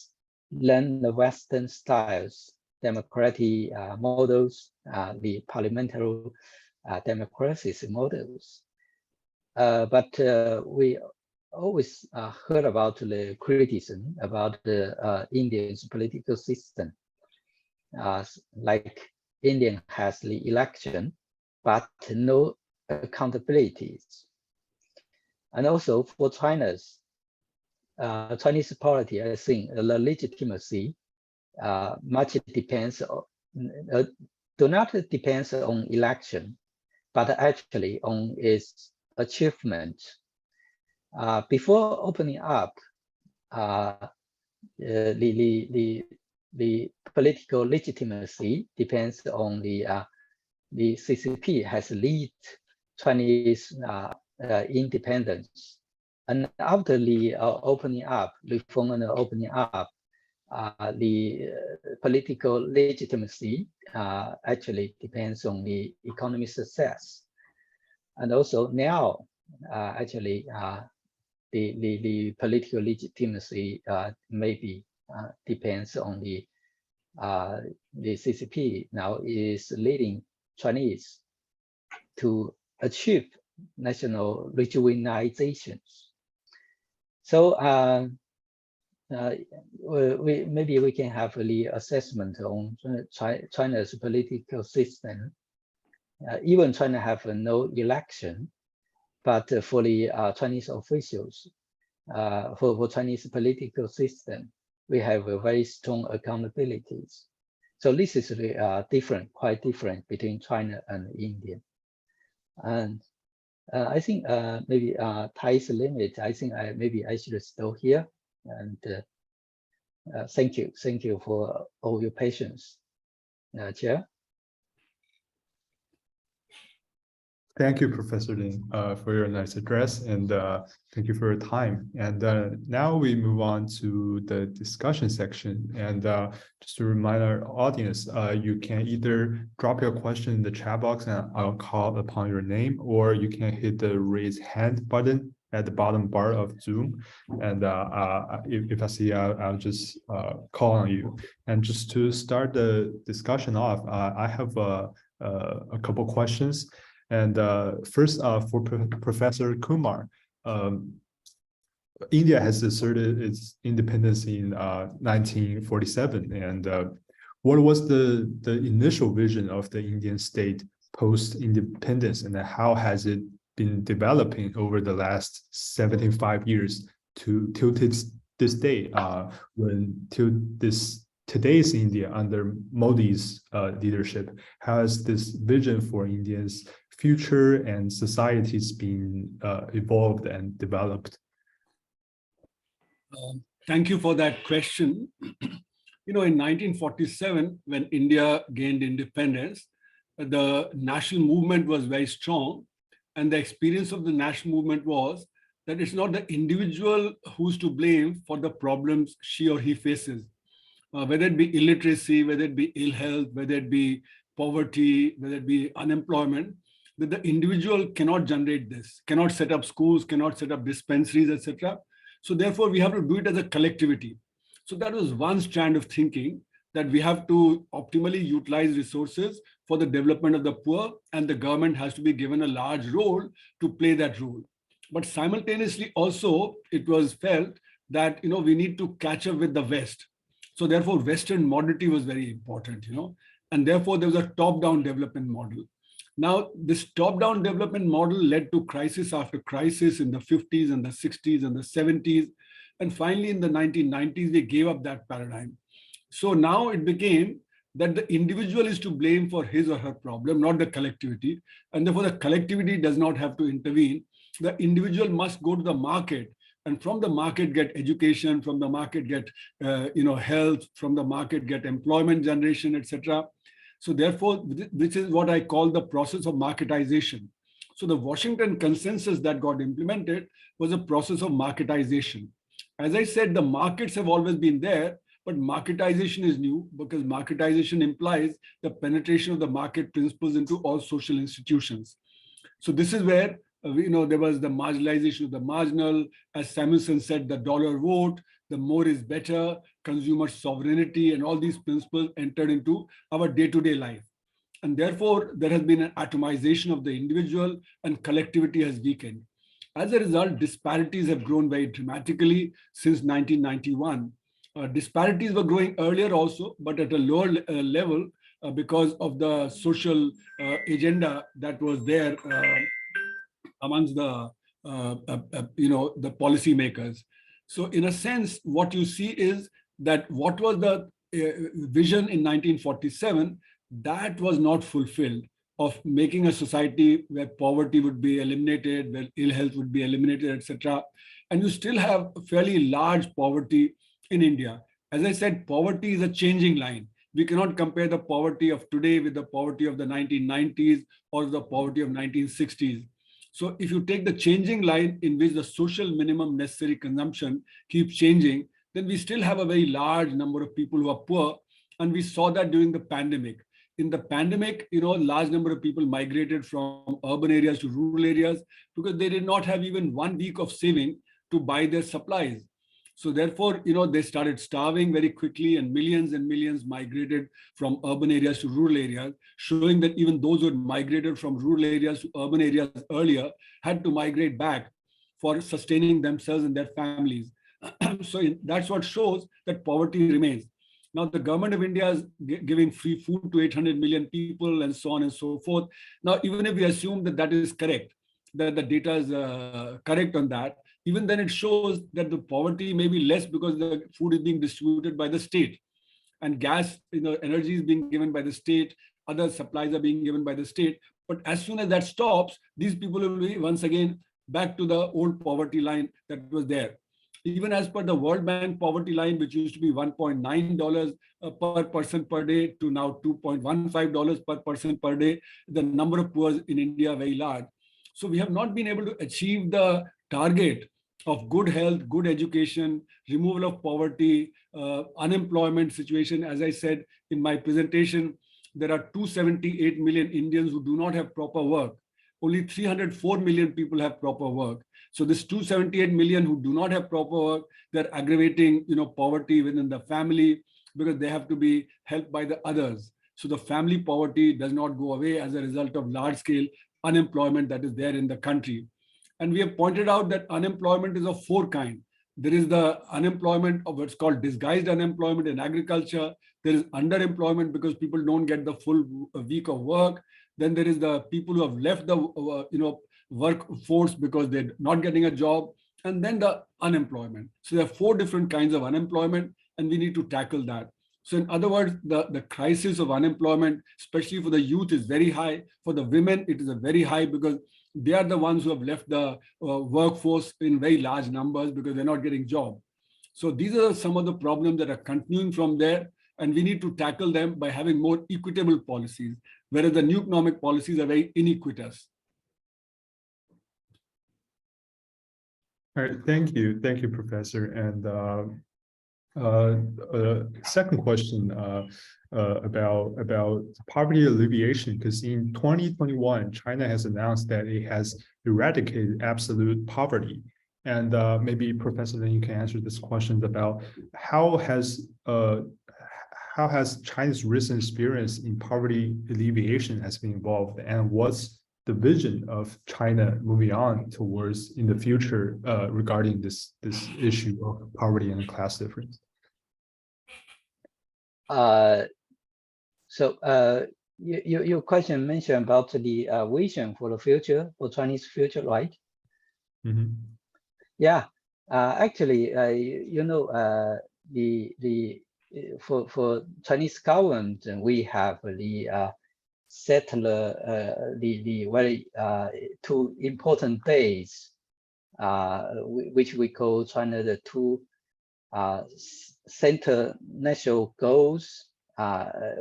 learned the Western styles, democratic models, the parliamentary democracies models. But we always heard about the criticism about the Indian's political system. Like India has the election, but no accountabilities. And also for China's Chinese polity, I think the legitimacy much depends on, do not depends on election, but actually on its achievement. Before opening up, the political legitimacy depends on the CCP has lead Chinese independence. And after the opening up, reform and opening up, the political legitimacy actually depends on the economic success. And also now, actually, the political legitimacy maybe depends on the CCP now is leading Chinese to achieve national rejuvenization. So maybe we can have the assessment on China's political system. Even China have no election, but for the Chinese officials, for Chinese political system, we have a very strong accountabilities. So this is different, quite different between China and India. And I think maybe time is limit. I think maybe I should stop here. And thank you for all your patience, Chair. Thank you, Professor Lin, for your nice address, and thank you for your time. And now we move on to the discussion section. And just to remind our audience, you can either drop your question in the chat box and I'll call upon your name, or you can hit the raise hand button at the bottom bar of Zoom. And if I see, I'll just call on you. And just to start the discussion off, I have a couple questions. And first, for Professor Kumar, India has asserted its independence in 1947. And what was the initial vision of the Indian state post-independence, and how has it been developing over the last 75 years till this day, today's India under Modi's leadership? How has this vision for India's future and societies been evolved and developed? Thank you for that question. You know, in 1947, when India gained independence, the national movement was very strong. And the experience of the national movement was that it's not the individual who's to blame for the problems she or he faces. Whether it be illiteracy, whether it be ill health, whether it be poverty, whether it be unemployment, that the individual cannot generate this, cannot set up schools, cannot set up dispensaries, etc. So therefore, we have to do it as a collectivity. So that was one strand of thinking, that we have to optimally utilize resources for the development of the poor, and the government has to be given a large role to play that role. But simultaneously also, it was felt that, you know, we need to catch up with the West. So therefore, Western modernity was very important, you know, and therefore there was a top-down development model. Now, this top-down development model led to crisis after crisis in the 50s and the 60s and the 70s. And finally, in the 1990s, they gave up that paradigm. So now it became that the individual is to blame for his or her problem, not the collectivity. And therefore, the collectivity does not have to intervene. The individual must go to the market, and from the market get education, from the market get health, from the market get employment generation, etc. So therefore, this is what I call the process of marketization. So the Washington consensus that got implemented was a process of marketization. As I said, the markets have always been there, but marketization is new, because marketization implies the penetration of the market principles into all social institutions. So this is where there was the marginalization of the marginal. As Samuelson said, the dollar vote, the more is better, consumer sovereignty, and all these principles entered into our day-to-day life. And therefore, there has been an atomization of the individual, and collectivity has weakened. As a result, disparities have grown very dramatically since 1991. Disparities were growing earlier also, but at a lower level because of the social agenda that was there amongst the policymakers. So in a sense, what you see is that what was the vision in 1947, that was not fulfilled, of making a society where poverty would be eliminated, where ill health would be eliminated, etc. And you still have fairly large poverty in India. As I said, poverty is a changing line. We cannot compare the poverty of today with the poverty of the 1990s or the poverty of 1960s. So if you take the changing line in which the social minimum necessary consumption keeps changing, then we still have a very large number of people who are poor. And we saw that during the pandemic. In the pandemic, large number of people migrated from urban areas to rural areas because they did not have even 1 week of saving to buy their supplies. So therefore, they started starving very quickly, and millions migrated from urban areas to rural areas, showing that even those who had migrated from rural areas to urban areas earlier had to migrate back for sustaining themselves and their families. So that's what shows that poverty remains. Now, the government of India is giving free food to 800 million people and so on and so forth. Now, even if we assume that that is correct, that the data is correct on that, even then it shows that the poverty may be less because the food is being distributed by the state, and gas, energy is being given by the state, other supplies are being given by the state. But as soon as that stops, these people will be once again back to the old poverty line that was there. Even as per the World Bank poverty line, which used to be $1.9 per person per day to now $2.15 per person per day, the number of poor in India are very large. So we have not been able to achieve the target of good health, good education, removal of poverty, unemployment situation. As I said in my presentation, there are 278 million Indians who do not have proper work. Only 304 million people have proper work. So this 278 million who do not have proper work, they're aggravating, poverty within the family because they have to be helped by the others. So the family poverty does not go away as a result of large-scale unemployment that is there in the country. And we have pointed out that unemployment is of 4 kinds. There is the unemployment of what's called disguised unemployment in agriculture. There is underemployment because people don't get the full week of work. Then there is the people who have left the workforce because they're not getting a job, and then the unemployment. So there are 4 different kinds of unemployment, and we need to tackle that. So in other words, the crisis of unemployment, especially for the youth, is very high. For the women, it is a very high because they are the ones who have left the workforce in very large numbers because they're not getting job. So these are some of the problems that are continuing from there, and we need to tackle them by having more equitable policies, whereas the new economic policies are very iniquitous. All right, thank you, Professor. And second question about poverty alleviation, because in 2021, China has announced that it has eradicated absolute poverty. And maybe Professor Lin, you can answer this question about how has China's recent experience in poverty alleviation has been involved, and what's the vision of China moving on towards in the future regarding this issue of poverty and class difference? So your question mentioned about the vision for the future, for Chinese future, right? Mm-hmm. Yeah, actually, for Chinese government, we have the the very 2 important days, which we call China the 2 center national goals,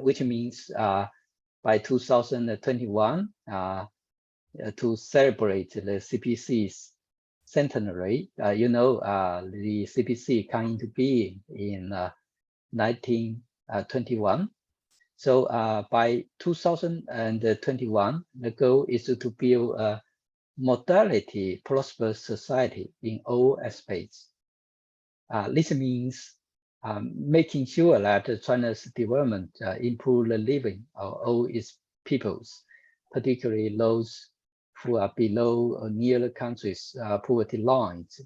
which means by 2021 to celebrate the CPC's centenary. The CPC came into being in 1921. So by 2021, the goal is to build a modality prosperous society in all aspects. This means making sure that China's development improve the living of all its peoples, particularly those who are below or near the country's poverty lines.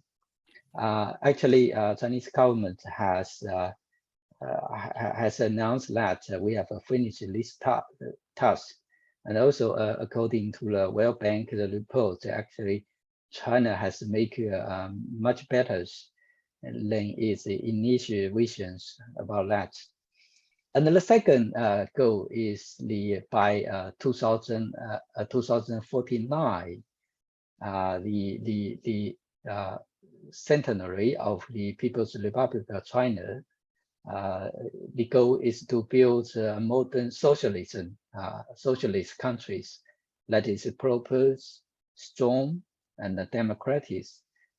Actually, Chinese government has announced that we have finished this task. And also, according to the World Bank the report, actually, China has made much better than its initial visions about that. And the second goal is by 2049, centenary of the People's Republic of China, the goal is to build modern socialism, socialist countries that is prosperous, strong, and democratic,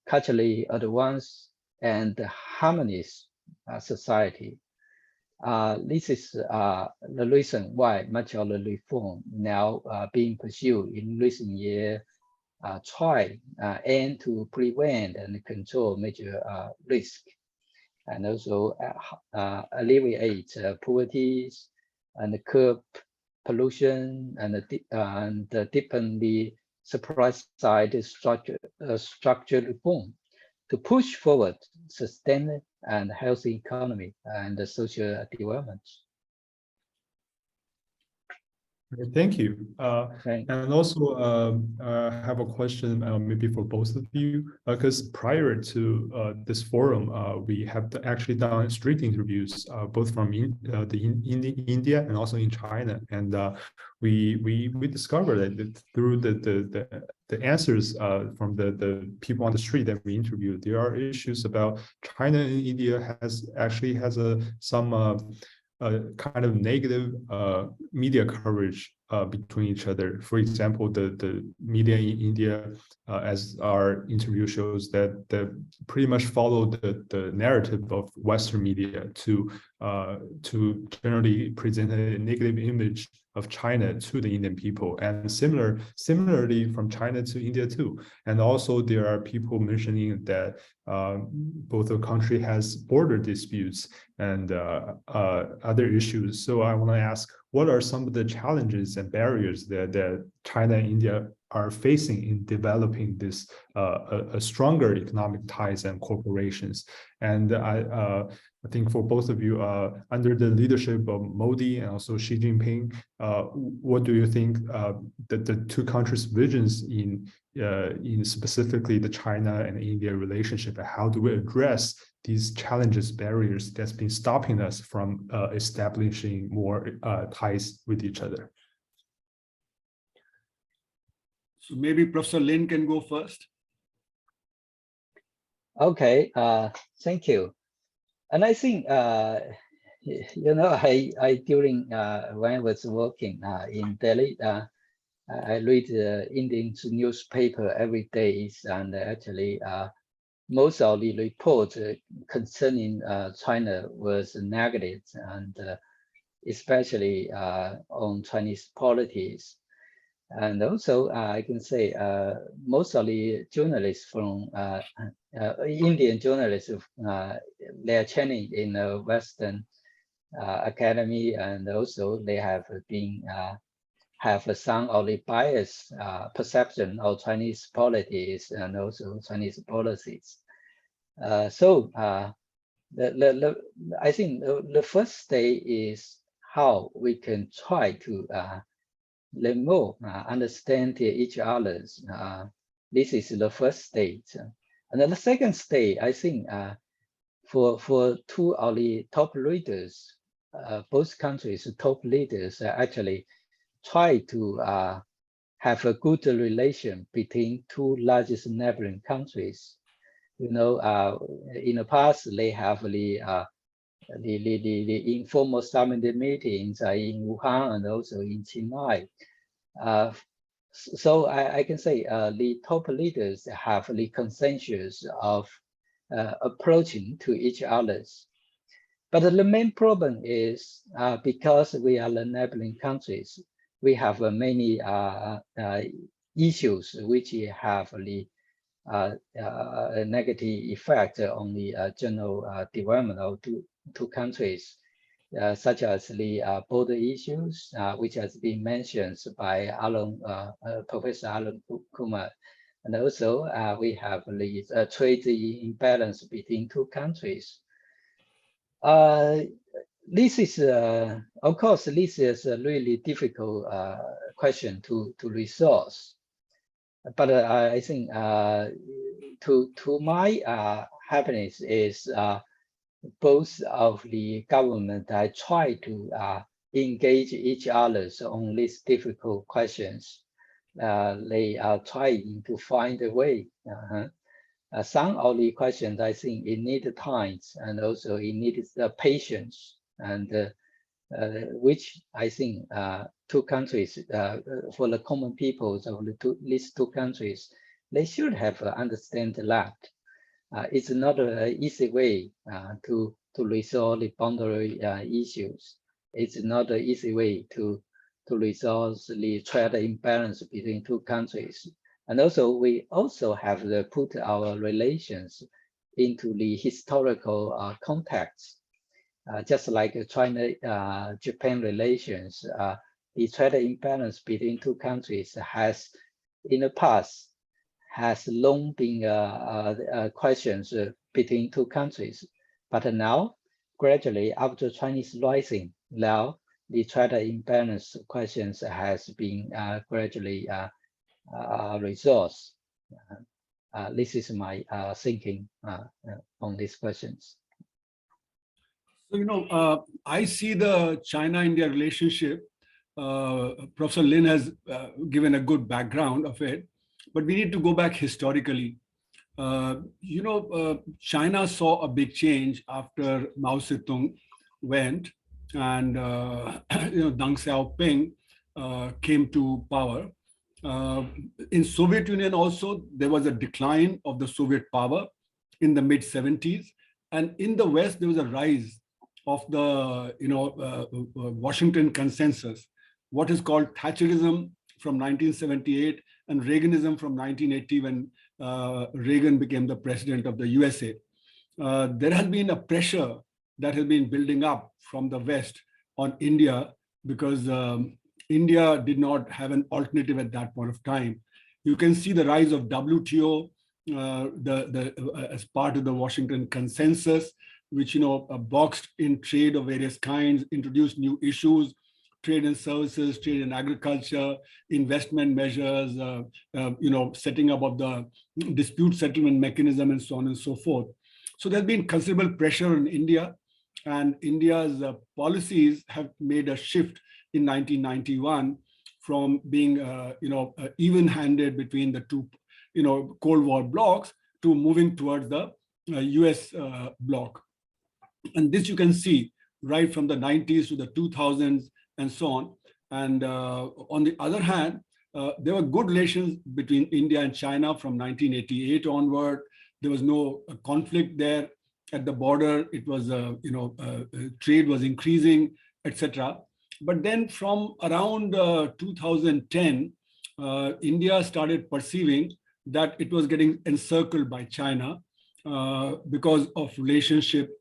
culturally advanced, and harmonious society. This is the reason why much of the reform now being pursued in recent years try aim to prevent and control major risk, and also alleviate poverty and curb pollution and deepen the supply side structure reform to push forward sustained and healthy economy and social development. Thank you. Right. And also, I have a question maybe for both of you, because prior to this forum, we have actually done street interviews, both from India and also in China, and we discovered that through the answers from the people on the street that we interviewed, there are issues about China and India has some kind of negative media coverage between each other. For example, the media in India, as our interview shows, that pretty much follow the narrative of Western media to generally present a negative image of China to the Indian people, and similarly from China to India too. And also there are people mentioning that both the country has border disputes and other issues. So I want to ask, what are some of the challenges and barriers that China and India are facing in developing this a stronger economic ties and corporations? And I think for both of you, under the leadership of Modi and also Xi Jinping, what do you think that the two countries' visions in specifically the China and India relationship, and how do we address these challenges, barriers that's been stopping us from establishing more ties with each other? So maybe Professor Lin can go first. Okay, thank you. And I think, you know, I during when I was working in Delhi, I read the Indian newspaper every day, and actually most of the reports concerning China was negative, and especially on Chinese politics. And also, I can say most of the journalists from Indian journalists, they are training in a Western academy, and also they have been have some of the bias perception of Chinese politics and also Chinese policies. I think the first stage is how we can try to learn more, understand each other's. This is the first stage. And then the second stage, I think, for two of the top leaders, both countries' top leaders actually try to have a good relation between two largest neighboring countries. You know, in the past, they have the informal summit meetings in Wuhan and also in Chennai. So I can say the top leaders have the consensus of approaching to each other's. But the main problem is because we are the neighboring countries, we have many issues which have the negative effect on the general development of two countries, such as the border issues, which has been mentioned by Professor Arun Kumar. And also we have the trade imbalance between two countries. This is, of course, this is a really difficult question to resolve. But I think to my happiness is both of the government try to engage each other on these difficult questions. They are trying to find a way. some of the questions, I think it needed times and also it needed patience, and which I think two countries, for the common peoples of these two countries, they should have understand that. It's not an easy way to resolve the boundary issues. It's not an easy way to resolve the trade imbalance between two countries. And also, we also have to put our relations into the historical context. Just like China-Japan relations, the trade imbalance between two countries has, in the past, has long been questions between two countries. But now, gradually, after Chinese rising, now the trade imbalance questions has been gradually resolved. This is my thinking on these questions. So, I see the China-India relationship. Professor Lin has given a good background of it, but we need to go back historically. China saw a big change after Mao Zedong went, and Deng Xiaoping came to power. In Soviet Union also, there was a decline of the Soviet power in the mid-70s, and in the West there was a rise of the Washington Consensus, what is called Thatcherism from 1978 and Reaganism from 1980 when Reagan became the president of the USA. There has been a pressure that has been building up from the West on India because India did not have an alternative at that point of time. You can see the rise of WTO as part of the Washington Consensus, which boxed in trade of various kinds, introduced new issues, trade and services, trade and agriculture, investment measures, setting up of the dispute settlement mechanism, and so on and so forth. So there's been considerable pressure on India, and India's policies have made a shift in 1991 from being, even-handed between the two, Cold War blocs to moving towards the US bloc. And this you can see right from the 90s to the 2000s and so on. And on the other hand, there were good relations between India and China from 1988 onward. There was no conflict there at the border. It was, trade was increasing, etc. But then from around 2010, India started perceiving that it was getting encircled by China because of relationship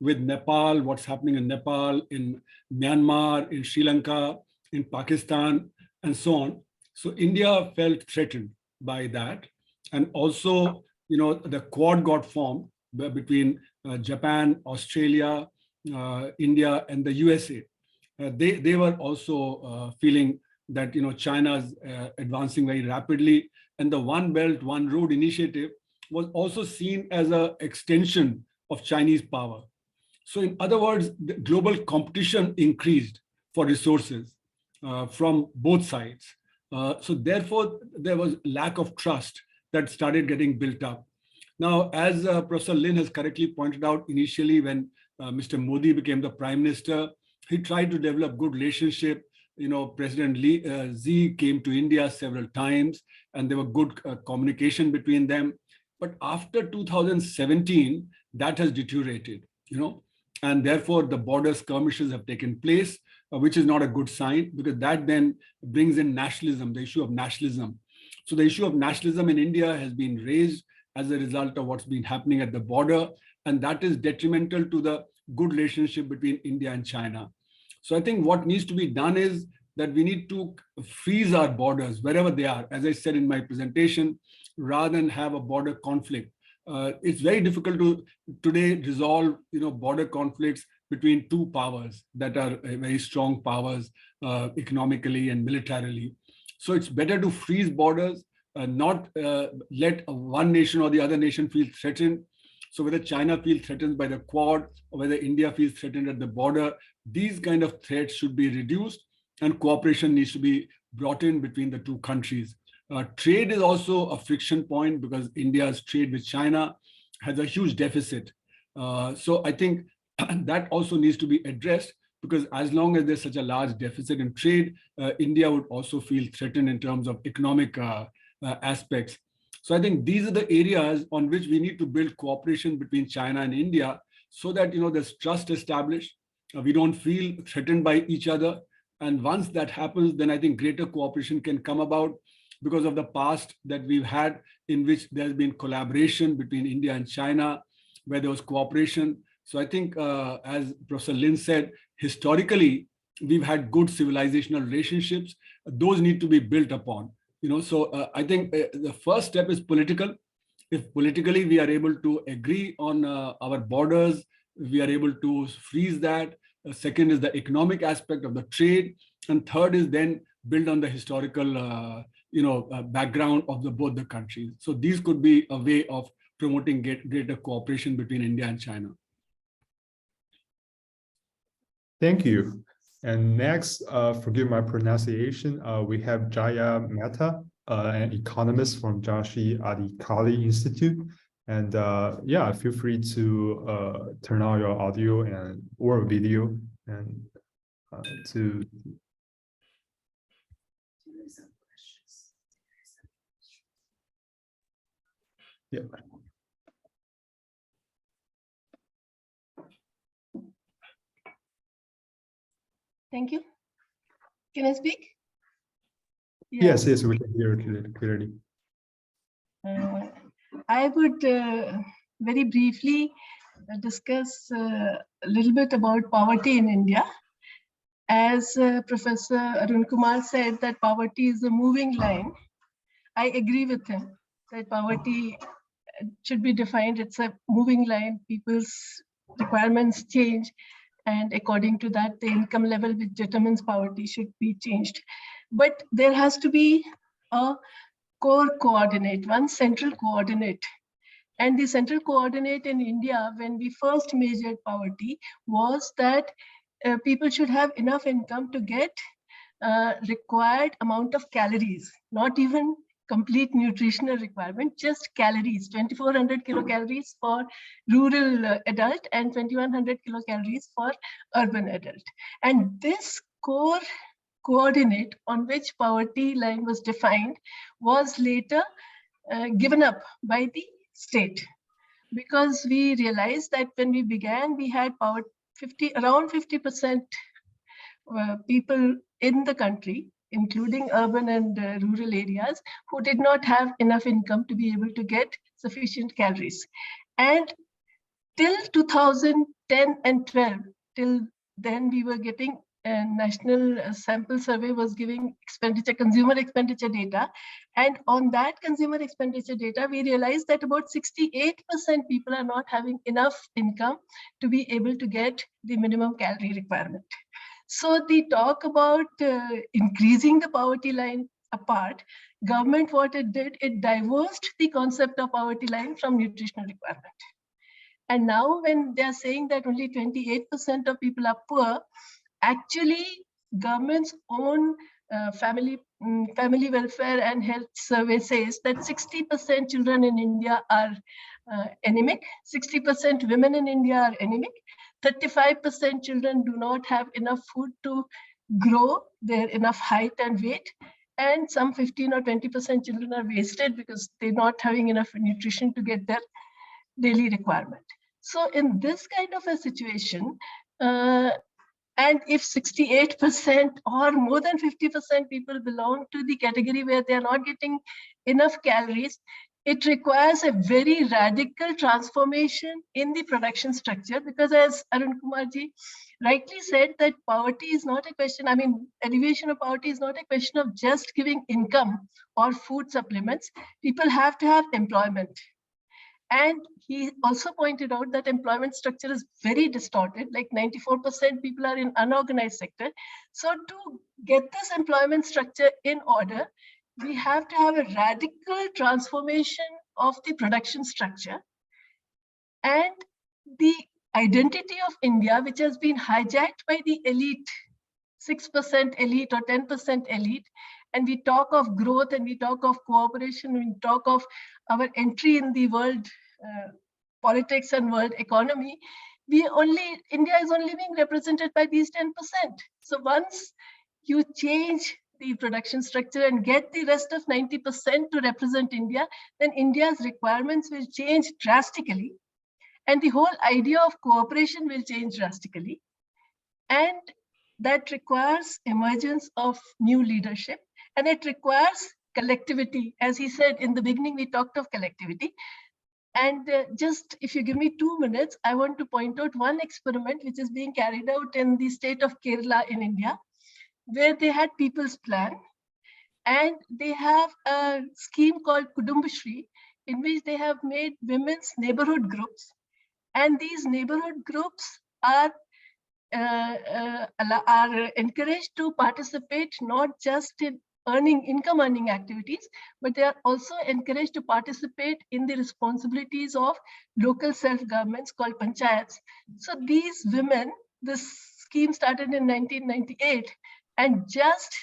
with Nepal, what's happening in Nepal, in Myanmar, in Sri Lanka, in Pakistan, and so on. So India felt threatened by that. And also, the Quad got formed between Japan, Australia, India, and the USA. They were also feeling that China's advancing very rapidly, and the One Belt, One Road initiative was also seen as an extension of Chinese power. So in other words, the global competition increased for resources from both sides. So therefore, there was lack of trust that started getting built up. Now, as Professor Lin has correctly pointed out, initially when Mr. Modi became the Prime Minister, he tried to develop good relationship. President Xi came to India several times, and there were good communication between them. But after 2017, that has deteriorated, and therefore the border skirmishes have taken place, which is not a good sign, because that then brings in nationalism, the issue of nationalism. So the issue of nationalism in India has been raised as a result of what's been happening at the border, and that is detrimental to the good relationship between India and China. So I think what needs to be done is that we need to freeze our borders wherever they are, as I said in my presentation, rather than have a border conflict. It's very difficult to today resolve border conflicts between two powers that are very strong powers economically and militarily. So it's better to freeze borders, not let one nation or the other nation feel threatened. So whether China feels threatened by the Quad or whether India feels threatened at the border, these kind of threats should be reduced, and cooperation needs to be brought in between the two countries. Trade is also a friction point because India's trade with China has a huge deficit. So I think that also needs to be addressed, because as long as there's such a large deficit in trade, India would also feel threatened in terms of economic aspects. So I think these are the areas on which we need to build cooperation between China and India, so that there's trust established. We don't feel threatened by each other. And once that happens, then I think greater cooperation can come about, because of the past that we've had, in which there's been collaboration between India and China, where there was cooperation. So I think, as Professor Lin said, historically, we've had good civilizational relationships. Those need to be built upon. So I think the first step is political. If politically we are able to agree on our borders, we are able to freeze that. Second is the economic aspect of the trade. And third is then build on the historical background of both the countries. So these could be a way of promoting greater cooperation between India and China. Thank you. And next, forgive my pronunciation, we have Jaya Mehta, an economist from Jashi Adhikari Institute. And yeah, feel free to turn on your audio or video and to. Yeah. Thank you. Can I speak? Yes, we can hear it clearly. I would very briefly discuss a little bit about poverty in India. As Professor Arun Kumar said, that poverty is a moving line. I agree with him that poverty should be defined. It's a moving line. People's requirements change, and according to that, the income level which determines poverty should be changed. But there has to be a core coordinate, one central coordinate. And the central coordinate in India, when we first measured poverty, was that people should have enough income to get required amount of calories, not even complete nutritional requirement, just calories, 2400 kilocalories for rural adult and 2100 kilocalories for urban adult. And this core coordinate on which poverty line was defined was later given up by the state, because we realized that when we began, we had around 50% people in the country, including urban and rural areas, who did not have enough income to be able to get sufficient calories. And till 2010 and 12, till then we were getting a national sample survey was giving consumer expenditure data. And on that consumer expenditure data, we realized that about 68% people are not having enough income to be able to get the minimum calorie requirement. So the talk about increasing the poverty line apart, government, what it did, it divorced the concept of poverty line from nutritional requirement. And now when they're saying that only 28% of people are poor, actually government's own family welfare and health survey says that 60% children in India are anemic, 60% women in India are anemic, 35% children do not have enough food to grow their enough height and weight, and some 15 or 20% children are wasted because they're not having enough nutrition to get their daily requirement. So in this kind of a situation, and if 68% or more than 50% people belong to the category where they are not getting enough calories, it requires a very radical transformation in the production structure, because as Arun Kumar ji rightly said, that poverty is not a question, alleviation of poverty is not a question of just giving income or food supplements. People have to have employment. And he also pointed out that employment structure is very distorted, like 94% people are in unorganized sector. So to get this employment structure in order, we have to have a radical transformation of the production structure. And the identity of India, which has been hijacked by the elite, 6% elite or 10% elite, and we talk of growth and we talk of cooperation, we talk of our entry in the world politics and world economy, India is only being represented by these 10%. So once you change the production structure and get the rest of 90% to represent India, then India's requirements will change drastically. And the whole idea of cooperation will change drastically. And that requires emergence of new leadership. And it requires collectivity. As he said in the beginning, we talked of collectivity. And just if you give me 2 minutes, I want to point out one experiment which is being carried out in the state of Kerala in India, where they had People's Plan, and they have a scheme called Kudumbashri, in which they have made women's neighborhood groups. And these neighborhood groups are encouraged to participate not just in income earning activities, but they are also encouraged to participate in the responsibilities of local self-governments called panchayats. So these women, this scheme started in 1998, and just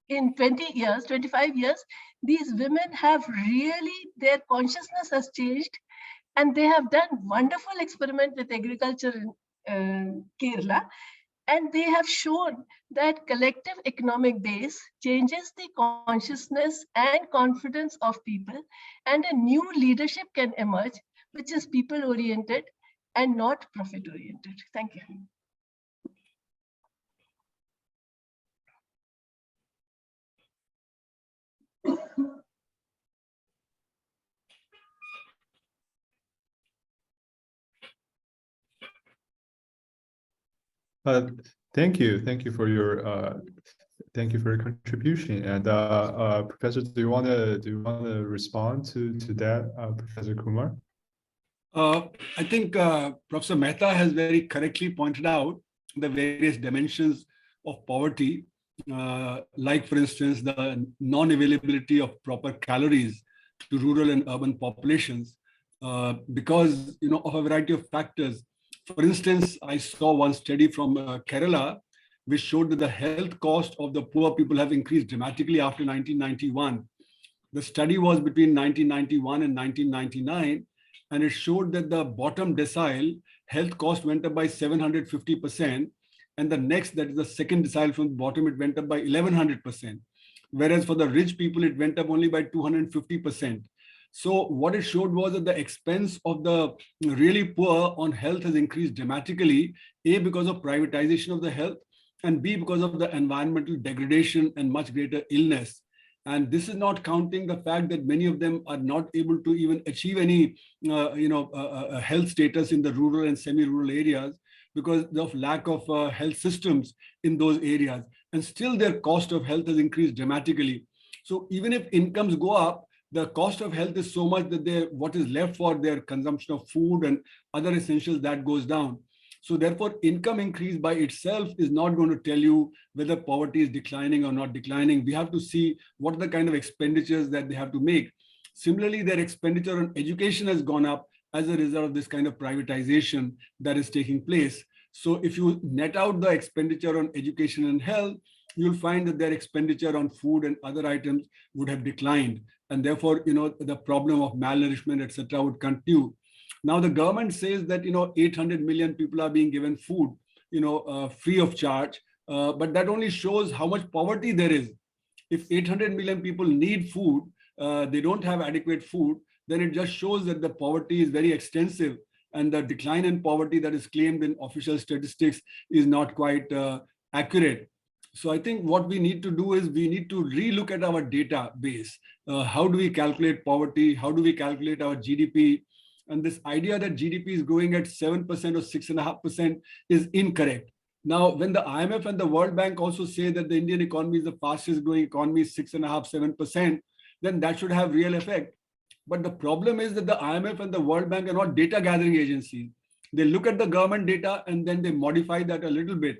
in 20 years, 25 years, these women have really, their consciousness has changed, and they have done wonderful experiment with agriculture in Kerala. And they have shown that collective economic base changes the consciousness and confidence of people, and a new leadership can emerge, which is people-oriented and not profit-oriented. Thank you. Thank you for your contribution. And Professor, do you want to respond to that, Professor Kumar? I think Professor Mehta has very correctly pointed out the various dimensions of poverty, like, for instance, the non-availability of proper calories to rural and urban populations, because of a variety of factors. For instance, I saw one study from Kerala, which showed that the health cost of the poor people have increased dramatically after 1991. The study was between 1991 and 1999, and it showed that the bottom decile health cost went up by 750%, and the next, that is the second decile from the bottom, it went up by 1100%. Whereas for the rich people, it went up only by 250%. So what it showed was that the expense of the really poor on health has increased dramatically, A, because of privatization of the health, and B, because of the environmental degradation and much greater illness. And this is not counting the fact that many of them are not able to even achieve any health status in the rural and semi-rural areas because of lack of health systems in those areas. And still their cost of health has increased dramatically. So even if incomes go up, the cost of health is so much that what is left for their consumption of food and other essentials, that goes down. So therefore, income increase by itself is not going to tell you whether poverty is declining or not declining. We have to see what are the kind of expenditures that they have to make. Similarly, their expenditure on education has gone up as a result of this kind of privatization that is taking place. So if you net out the expenditure on education and health, you'll find that their expenditure on food and other items would have declined. And therefore, the problem of malnourishment, etc., would continue. Now, the government says that, 800 million people are being given food, free of charge. But that only shows how much poverty there is. If 800 million people need food, they don't have adequate food, then it just shows that the poverty is very extensive. And the decline in poverty that is claimed in official statistics is not quite accurate. So I think what we need to do is we need to relook at our database. How do we calculate poverty? How do we calculate our GDP? And this idea that GDP is growing at 7% or 6.5% is incorrect. Now, when the IMF and the World Bank also say that the Indian economy is the fastest growing economy, 6.5%, 7%, then that should have real effect. But the problem is that the IMF and the World Bank are not data gathering agencies. They look at the government data and then they modify that a little bit.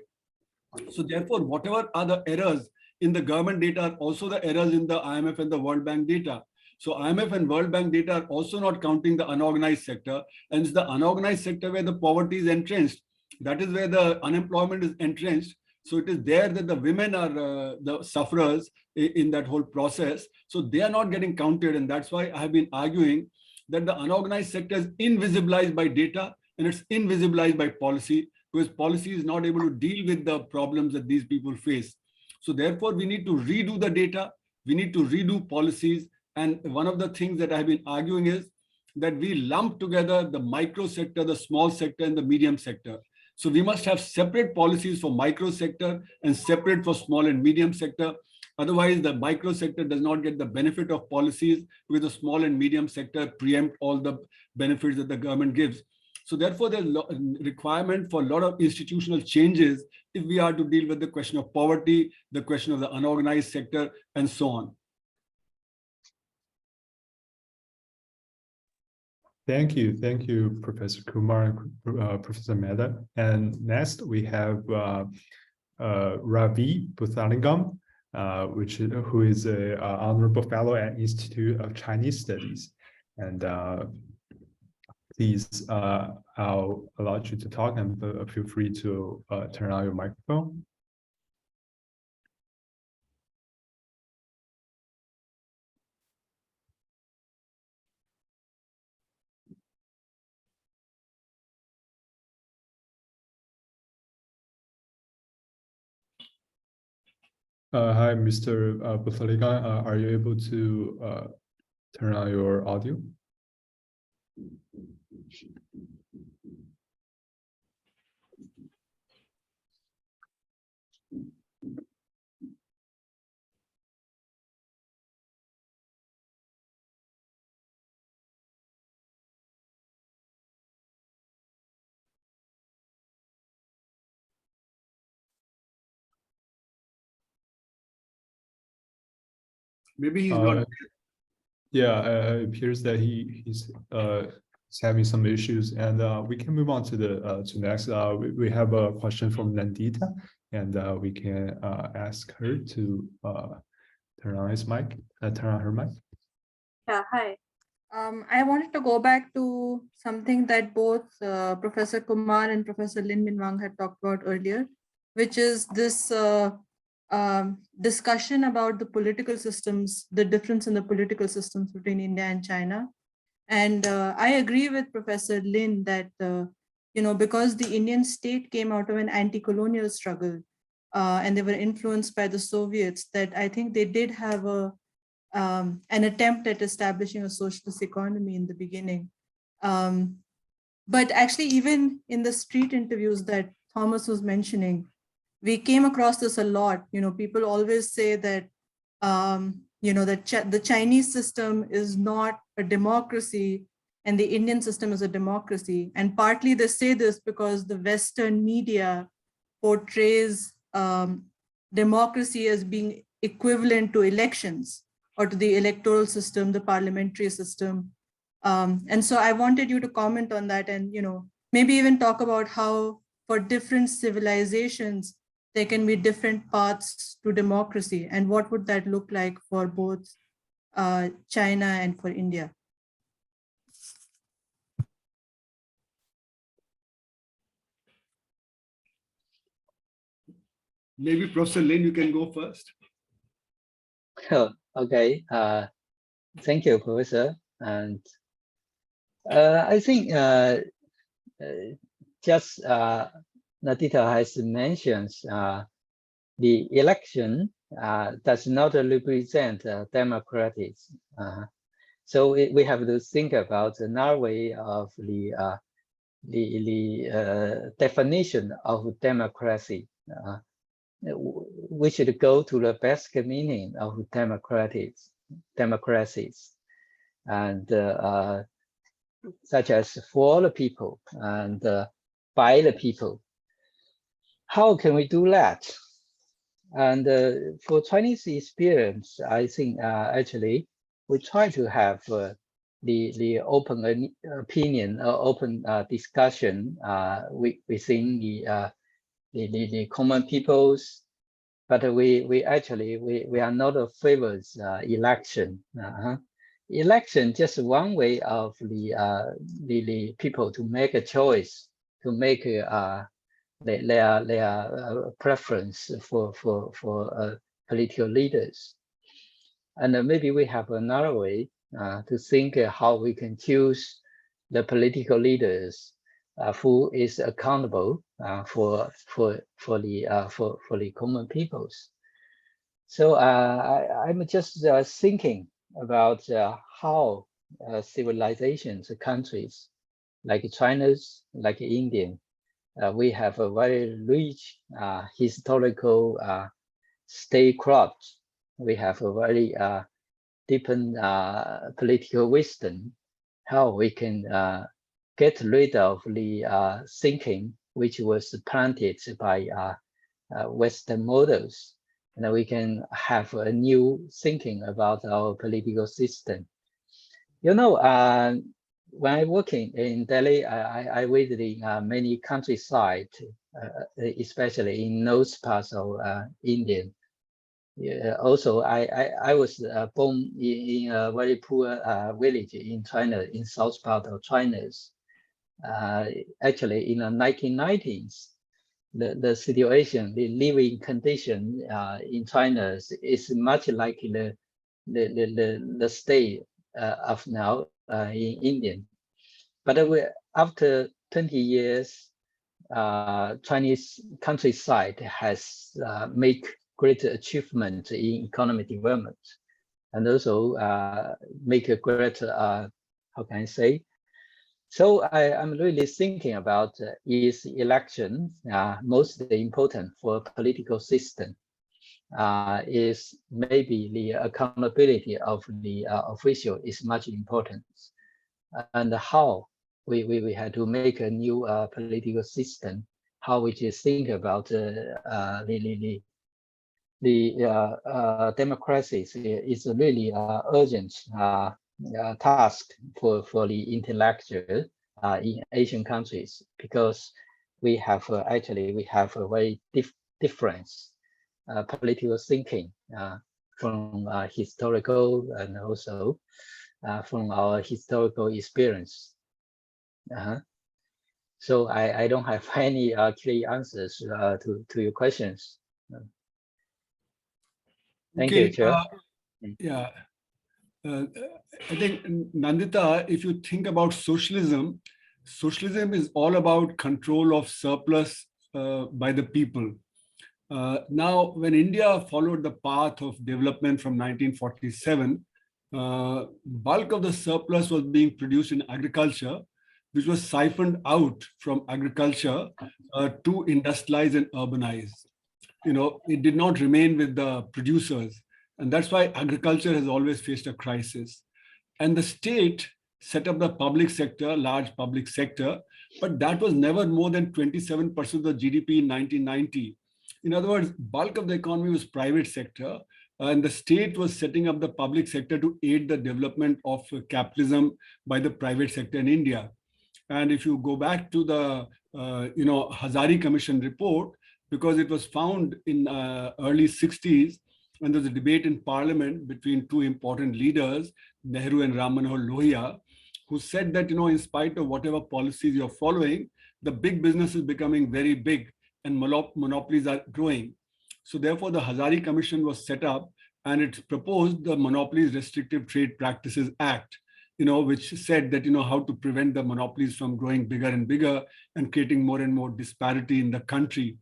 So therefore, whatever are the errors in the government data are also the errors in the IMF and the World Bank data. So IMF and World Bank data are also not counting the unorganized sector. And it's the unorganized sector where the poverty is entrenched. That is where the unemployment is entrenched. So it is there that the women are the sufferers in that whole process. So they are not getting counted. And that's why I have been arguing that the unorganized sector is invisibilized by data and it's invisibilized by policy, because policy is not able to deal with the problems that these people face. So therefore, we need to redo the data. We need to redo policies. And one of the things that I've been arguing is that we lump together the micro sector, the small sector, and the medium sector. So we must have separate policies for micro sector and separate for small and medium sector. Otherwise, the micro sector does not get the benefit of policies, with the small and medium sector preempt all the benefits that the government gives. So therefore, there's a requirement for a lot of institutional changes if we are to deal with the question of poverty, the question of the unorganized sector, and so on. Thank you, Professor Kumar and Professor Mehta. And next we have Ravi Buthalingam, who is an honorable fellow at Institute of Chinese Studies. And please, I'll allow you to talk, and feel free to turn on your microphone. Hi, Mr. Buthalingam. Are you able to turn on your audio? Maybe he's not. Yeah, it appears that he's having some issues, and we can move on to the to next. We have a question from Nandita, and we can ask her to turn on his mic, turn on her mic. Yeah, hi. I wanted to go back to something that both Professor Kumar and Professor Lin Minwang had talked about earlier, which is this discussion about the political systems, the difference in the political systems between India and China. And I agree with Professor Lin that, because the Indian state came out of an anti-colonial struggle and they were influenced by the Soviets, that I think they did have an attempt at establishing a socialist economy in the beginning. But actually, even in the street interviews that Thomas was mentioning, we came across this a lot. People always say that, the Chinese system is not a democracy and the Indian system is a democracy. And partly they say this because the Western media portrays democracy as being equivalent to elections or to the electoral system, the parliamentary system. And so I wanted you to comment on that and, maybe even talk about how for different civilizations, there can be different paths to democracy, and what would that look like for both China and for India? Maybe Professor Lin, you can go first. Okay. Thank you, Professor. And I think just Nadita has mentioned the election does not represent democracies. So we have to think about another way of the definition of democracy. We should go to the basic meaning of democracies, and such as for the people and by the people. How can we do that? And for Chinese experience, I think actually we try to have the open opinion, open discussion within the common peoples, but we are not a favors election. Election just one way of the people to make a choice, to make their preference for political leaders. And maybe we have another way to think how we can choose the political leaders who is accountable for the common peoples. So I'm just thinking about how civilizations, countries like China's, like Indian, we have a very rich historical statecraft. We have a very deepened political wisdom, how we can get rid of the thinking which was planted by Western models. And we can have a new thinking about our political system. You know, when I working in Delhi, I visited many countryside, especially in those parts of India. Yeah, also, I was born in a very poor village in China, in south part of China. Actually, in the 1990s, the situation, the living condition in China is much like the state of now in India. But after 20 years, Chinese countryside has made great achievement in economic development, and also make a great, how can I say? So I'm really thinking about is election most important for political system? Is maybe the accountability of the official is much important, and how we had to make a new political system, how we just think about the democracy is a really urgent task for the intellectual in Asian countries, because we have actually we have a very different political thinking from historical and also from our historical experience. So I don't have any clear answers to your questions. Thank you, Chair. Yeah. I think, Nandita, if you think about socialism, socialism is all about control of surplus by the people. Now, when India followed the path of development from 1947, bulk of the surplus was being produced in agriculture, which was siphoned out from agriculture to industrialize and urbanize. You know, it did not remain with the producers. And that's why agriculture has always faced a crisis. And the state set up the public sector, large public sector, but that was never more than 27% of the GDP in 1990. In other words, bulk of the economy was private sector, and the state was setting up the public sector to aid the development of capitalism by the private sector in India. And if you go back to the Hazari Commission report, because it was found in early 60s, when there was a debate in parliament between two important leaders, Nehru and Ram Manohar Lohia, who said that, in spite of whatever policies you're following, the big business is becoming very big and monopolies are growing. So therefore, the Hazari Commission was set up, and it proposed the Monopolies Restrictive Trade Practices Act, which said that, how to prevent the monopolies from growing bigger and bigger and creating more and more disparity in the country.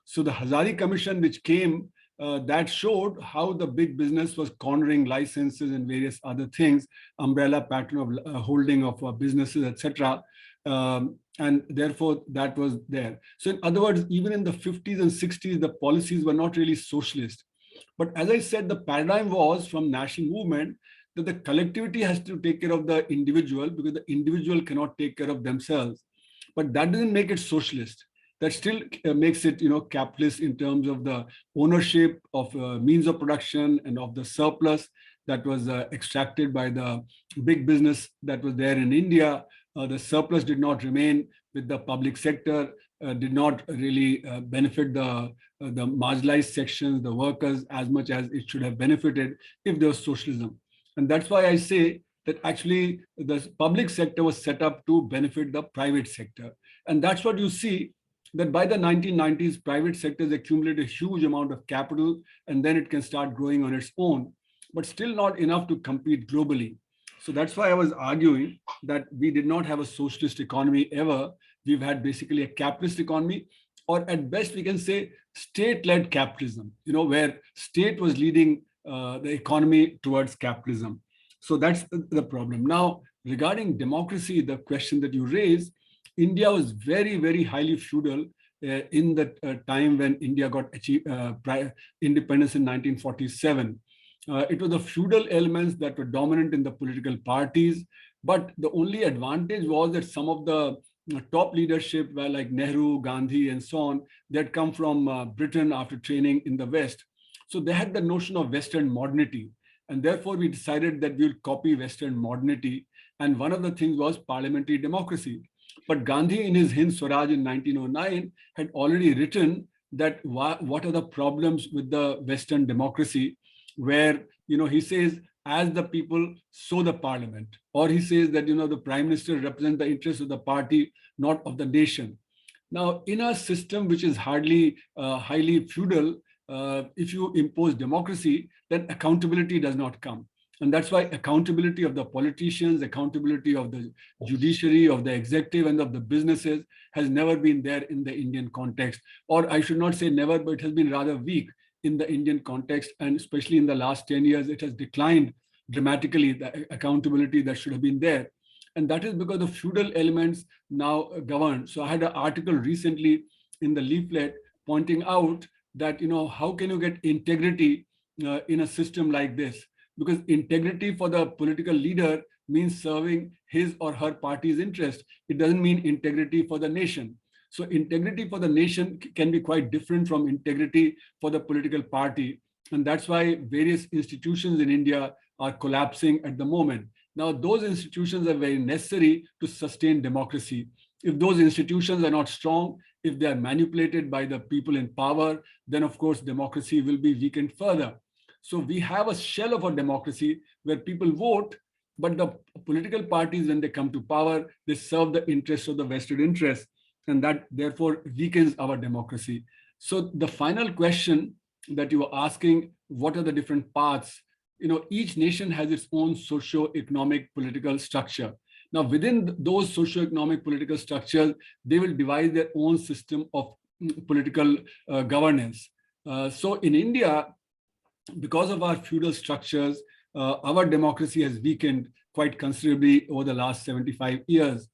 So the Hazari Commission, which came, that showed how the big business was cornering licenses and various other things, umbrella pattern of holding of businesses, etc. And therefore, that was there. So in other words, even in the 50s and 60s, the policies were not really socialist. But as I said, the paradigm was from national movement that the collectivity has to take care of the individual because the individual cannot take care of themselves. But that doesn't make it socialist. That still makes it, capitalist in terms of the ownership of means of production and of the surplus that was extracted by the big business that was there in India. The surplus did not remain with the public sector, did not really benefit the marginalized sections, the workers, as much as it should have benefited if there was socialism. And that's why I say that actually the public sector was set up to benefit the private sector. And that's what you see that by the 1990s, private sectors accumulate a huge amount of capital, and then it can start growing on its own, but still not enough to compete globally. So that's why I was arguing that we did not have a socialist economy ever. We've had basically a capitalist economy, or at best we can say state-led capitalism, where state was leading the economy towards capitalism. So that's the problem. Now, regarding democracy, the question that you raised, India was very, very highly feudal in the time when India got independence in 1947. It was the feudal elements that were dominant in the political parties, but the only advantage was that some of the top leadership were like Nehru, Gandhi, and so on, they had come from Britain after training in the West. So they had the notion of Western modernity. And therefore, we decided that we would copy Western modernity. And one of the things was parliamentary democracy. But Gandhi, in his Hind Swaraj in 1909, had already written that what are the problems with the Western democracy, where he says, as the people, so the parliament. Or he says that the prime minister represents the interests of the party, not of the nation. Now, in a system which is highly feudal, if you impose democracy, then accountability does not come. And that's why accountability of the politicians, accountability of the judiciary, of the executive, and of the businesses has never been there in the Indian context. Or I should not say never, but it has been rather weak in the Indian context. And especially in the last 10 years, it has declined dramatically, the accountability that should have been there. And that is because the feudal elements now govern. So I had an article recently in the leaflet pointing out that, how can you get integrity in a system like this? Because integrity for the political leader means serving his or her party's interest. It doesn't mean integrity for the nation. So integrity for the nation can be quite different from integrity for the political party. And that's why various institutions in India are collapsing at the moment. Now, those institutions are very necessary to sustain democracy. If those institutions are not strong, if they are manipulated by the people in power, then of course democracy will be weakened further. So we have a shell of a democracy where people vote, but the political parties, when they come to power, they serve the interests of the vested interests, and that therefore weakens our democracy. So the final question that you were asking, what are the different paths? Each nation has its own socio-economic political structure. Now, within those socio-economic political structures, they will devise their own system of political governance. So in India, because of our feudal structures, our democracy has weakened quite considerably over the last 75 years.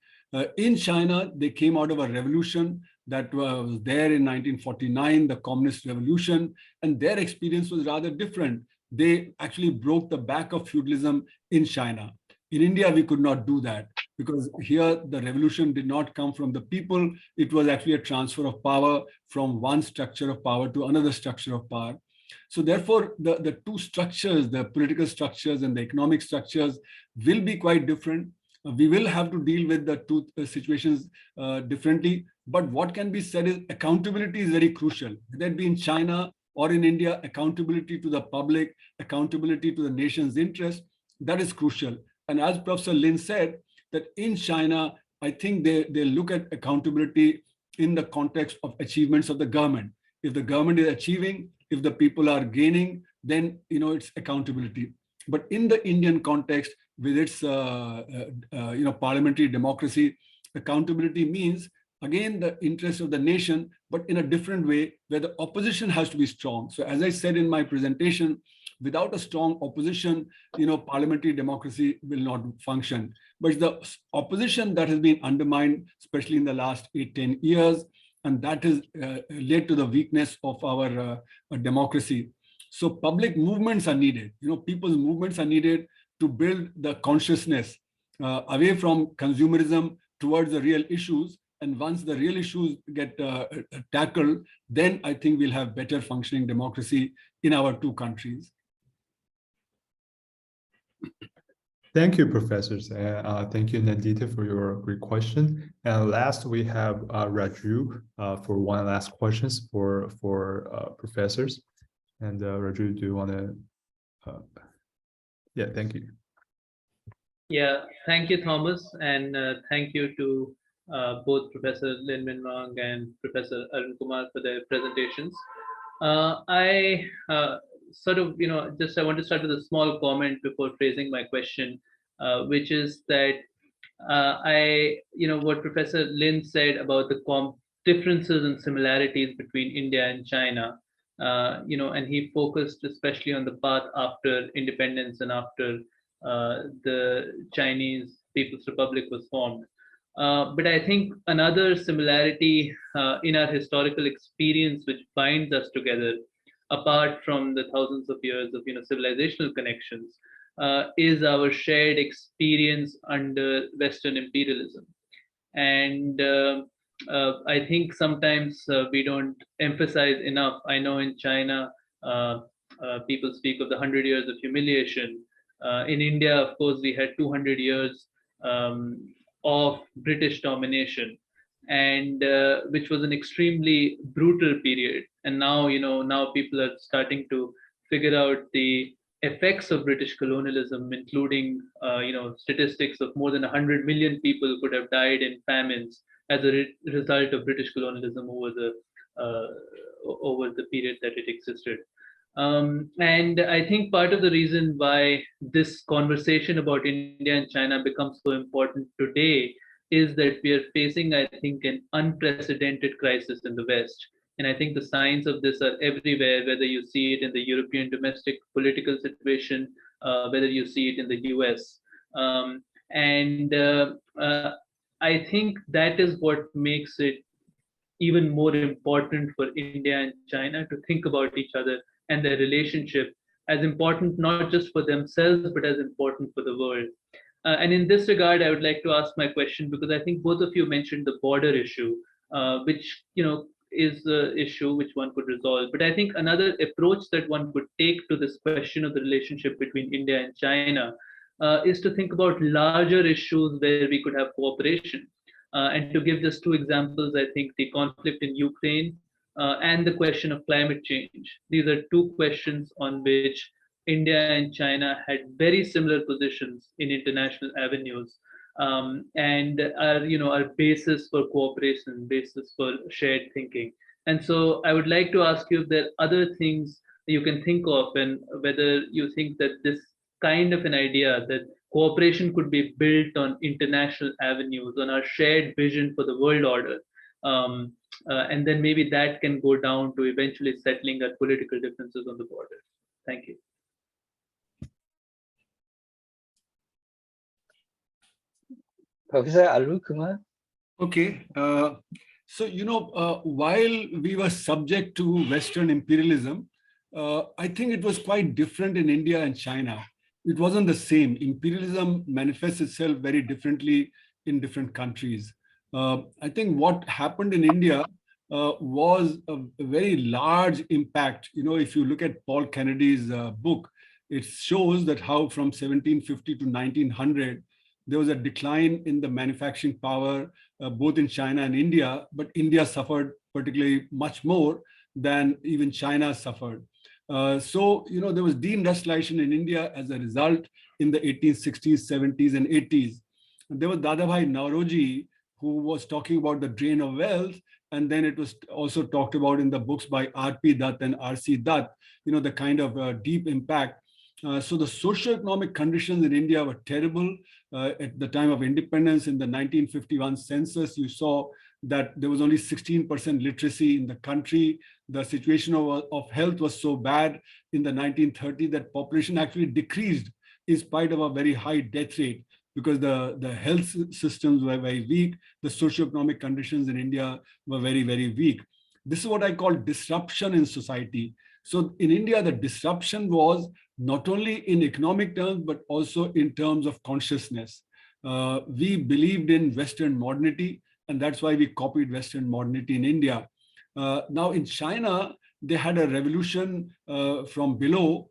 In China, they came out of a revolution that was there in 1949, the Communist Revolution, and their experience was rather different. They actually broke the back of feudalism in China. In India, we could not do that because here the revolution did not come from the people. It was actually a transfer of power from one structure of power to another structure of power. So therefore, the two structures, the political structures and the economic structures will be quite different. We will have to deal with the two situations differently. But what can be said is accountability is very crucial. Whether it be in China or in India, accountability to the public, accountability to the nation's interest, that is crucial. And as Professor Lin said, that in China, I think they look at accountability in the context of achievements of the government. If the government is achieving, if the people are gaining, then it's accountability. But in the Indian context, with its parliamentary democracy, accountability means again the interest of the nation, but in a different way, where the opposition has to be strong. So as I said in my presentation, without a strong opposition, parliamentary democracy will not function. But it's the opposition that has been undermined, especially in the last 8-10 years, and that has led to the weakness of our democracy. So public movements are needed. People's movements are needed to build the consciousness away from consumerism towards the real issues. And once the real issues get tackled, then I think we'll have better functioning democracy in our two countries. Thank you, professors. Thank you, Nandita, for your great question. And last, we have Raju for one last questions for professors. And Raju, do you want to? Yeah, thank you. Yeah, thank you, Thomas, and thank you to both Professor Lin Minwang and Professor Arun Kumar for their presentations. I sort of, I want to start with a small comment before phrasing my question, which is that what Professor Lin said about the differences and similarities between India and China, and he focused especially on the path after independence and after the Chinese People's Republic was formed. But I think another similarity in our historical experience, which binds us together, apart from the thousands of years of civilizational connections, is our shared experience under Western imperialism. And I think sometimes we don't emphasize enough. I know in China, people speak of the 100 years of humiliation. In India, of course, we had 200 years of British domination, and which was an extremely brutal period. And now, now people are starting to figure out the effects of British colonialism, including, statistics of more than 100 million people could have died in famines as a result of British colonialism over the period that it existed. And I think part of the reason why this conversation about India and China becomes so important today is that we are facing, I think, an unprecedented crisis in the West. And I think the signs of this are everywhere, whether you see it in the European domestic political situation, whether you see it in the US. And I think that is what makes it even more important for India and China to think about each other and their relationship as important not just for themselves, but as important for the world. And in this regard, I would like to ask my question, because I think both of you mentioned the border issue, which is an issue which one could resolve. But I think another approach that one could take to this question of the relationship between India and China is to think about larger issues where we could have cooperation. And to give just two examples, I think the conflict in Ukraine and the question of climate change. These are two questions on which India and China had very similar positions in international avenues, and are basis for cooperation, basis for shared thinking. And so I would like to ask you if there are other things you can think of, and whether you think that this kind of an idea that cooperation could be built on international avenues, on our shared vision for the world order, and then maybe that can go down to eventually settling our political differences on the border. Thank you. Professor Arun Kumar. Okay. So, while we were subject to Western imperialism, I think it was quite different in India and China. It wasn't the same. Imperialism manifests itself very differently in different countries. I think what happened in India was a very large impact. If you look at Paul Kennedy's book, it shows that how from 1750 to 1900, there was a decline in the manufacturing power, both in China and India, but India suffered particularly much more than even China suffered. So, there was deindustrialization in India as a result in the 1860s, 70s, and 80s. There was Dadabhai Nauroji, who was talking about the drain of wealth. And then it was also talked about in the books by R.P. Dutt and R.C. Dutt, the kind of deep impact. So the socioeconomic conditions in India were terrible. At the time of independence, in the 1951 census, you saw that there was only 16% literacy in the country. The situation of health was so bad in the 1930s that population actually decreased in spite of a very high death rate, because the health systems were very weak. The socioeconomic conditions in India were very, very weak. This is what I call disruption in society. So in India, the disruption was not only in economic terms, but also in terms of consciousness. We believed in Western modernity, and that's why we copied Western modernity in India. Now in China, they had a revolution from below,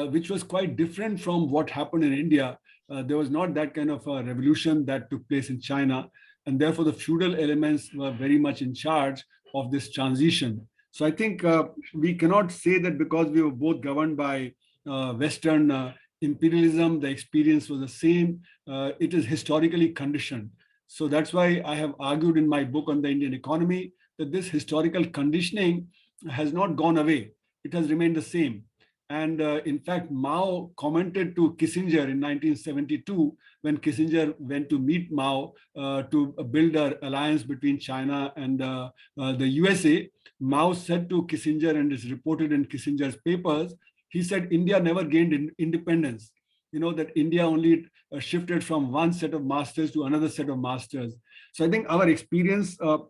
which was quite different from what happened in India. There was not that kind of a revolution that took place in China, and therefore the feudal elements were very much in charge of this transition. So I think we cannot say that because we were both governed by Western imperialism, the experience was the same. It is historically conditioned. So that's why I have argued in my book on the Indian economy that this historical conditioning has not gone away. It has remained the same. And in fact, Mao commented to Kissinger in 1972 when Kissinger went to meet Mao to build an alliance between China and the USA. Mao said to Kissinger, and it's reported in Kissinger's papers, he said India never gained independence. You know, that India only shifted from one set of masters to another set of masters. So I think our experience of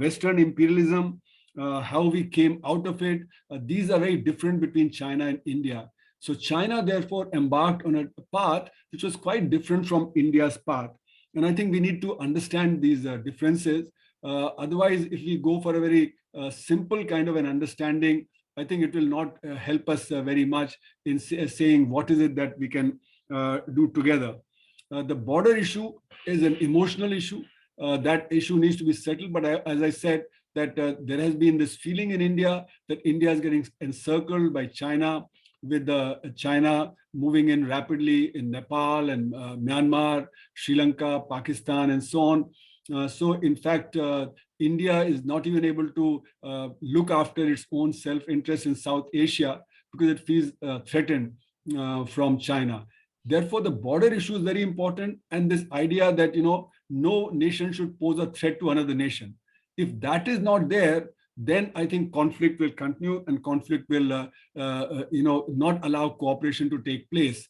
Western imperialism, how we came out of it, these are very different between China and India. So China therefore embarked on a path which was quite different from India's path. And I think we need to understand these differences. Otherwise, if we go for a very simple kind of an understanding, I think it will not help us very much in saying what is it that we can do together. The border issue is an emotional issue. That issue needs to be settled. But as I said, that there has been this feeling in India that India is getting encircled by China, with China moving in rapidly in Nepal and Myanmar, Sri Lanka, Pakistan, and so on. So in fact, India is not even able to look after its own self-interest in South Asia because it feels threatened from China. Therefore, the border issue is very important, and this idea that, you know, no nation should pose a threat to another nation. If that is not there, then I think conflict will continue, and conflict will, not allow cooperation to take place.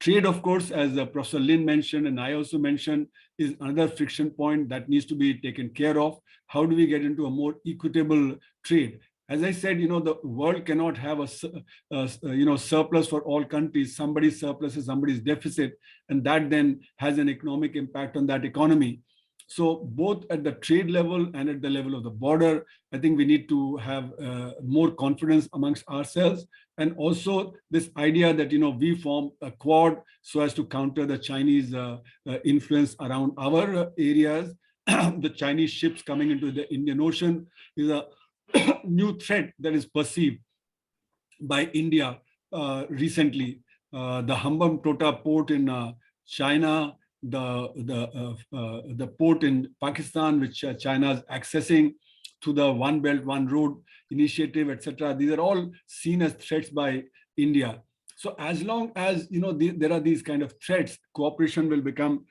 Trade, of course, as Professor Lin mentioned, and I also mentioned, is another friction point that needs to be taken care of. How do we get into a more equitable trade? As I said, you know, the world cannot have a surplus for all countries. Somebody's surplus is somebody's deficit, and that then has an economic impact on that economy. So both at the trade level and at the level of the border, I think we need to have more confidence amongst ourselves. And also this idea that, you know, we form a quad so as to counter the Chinese influence around our areas. The Chinese ships coming into the Indian Ocean is a new threat that is perceived by India recently. The Hambam Tota port in China, the port in Pakistan, which China is accessing through the One Belt, One Road initiative, etc. These are all seen as threats by India. So as long as, you know, there are these kind of threats, cooperation will become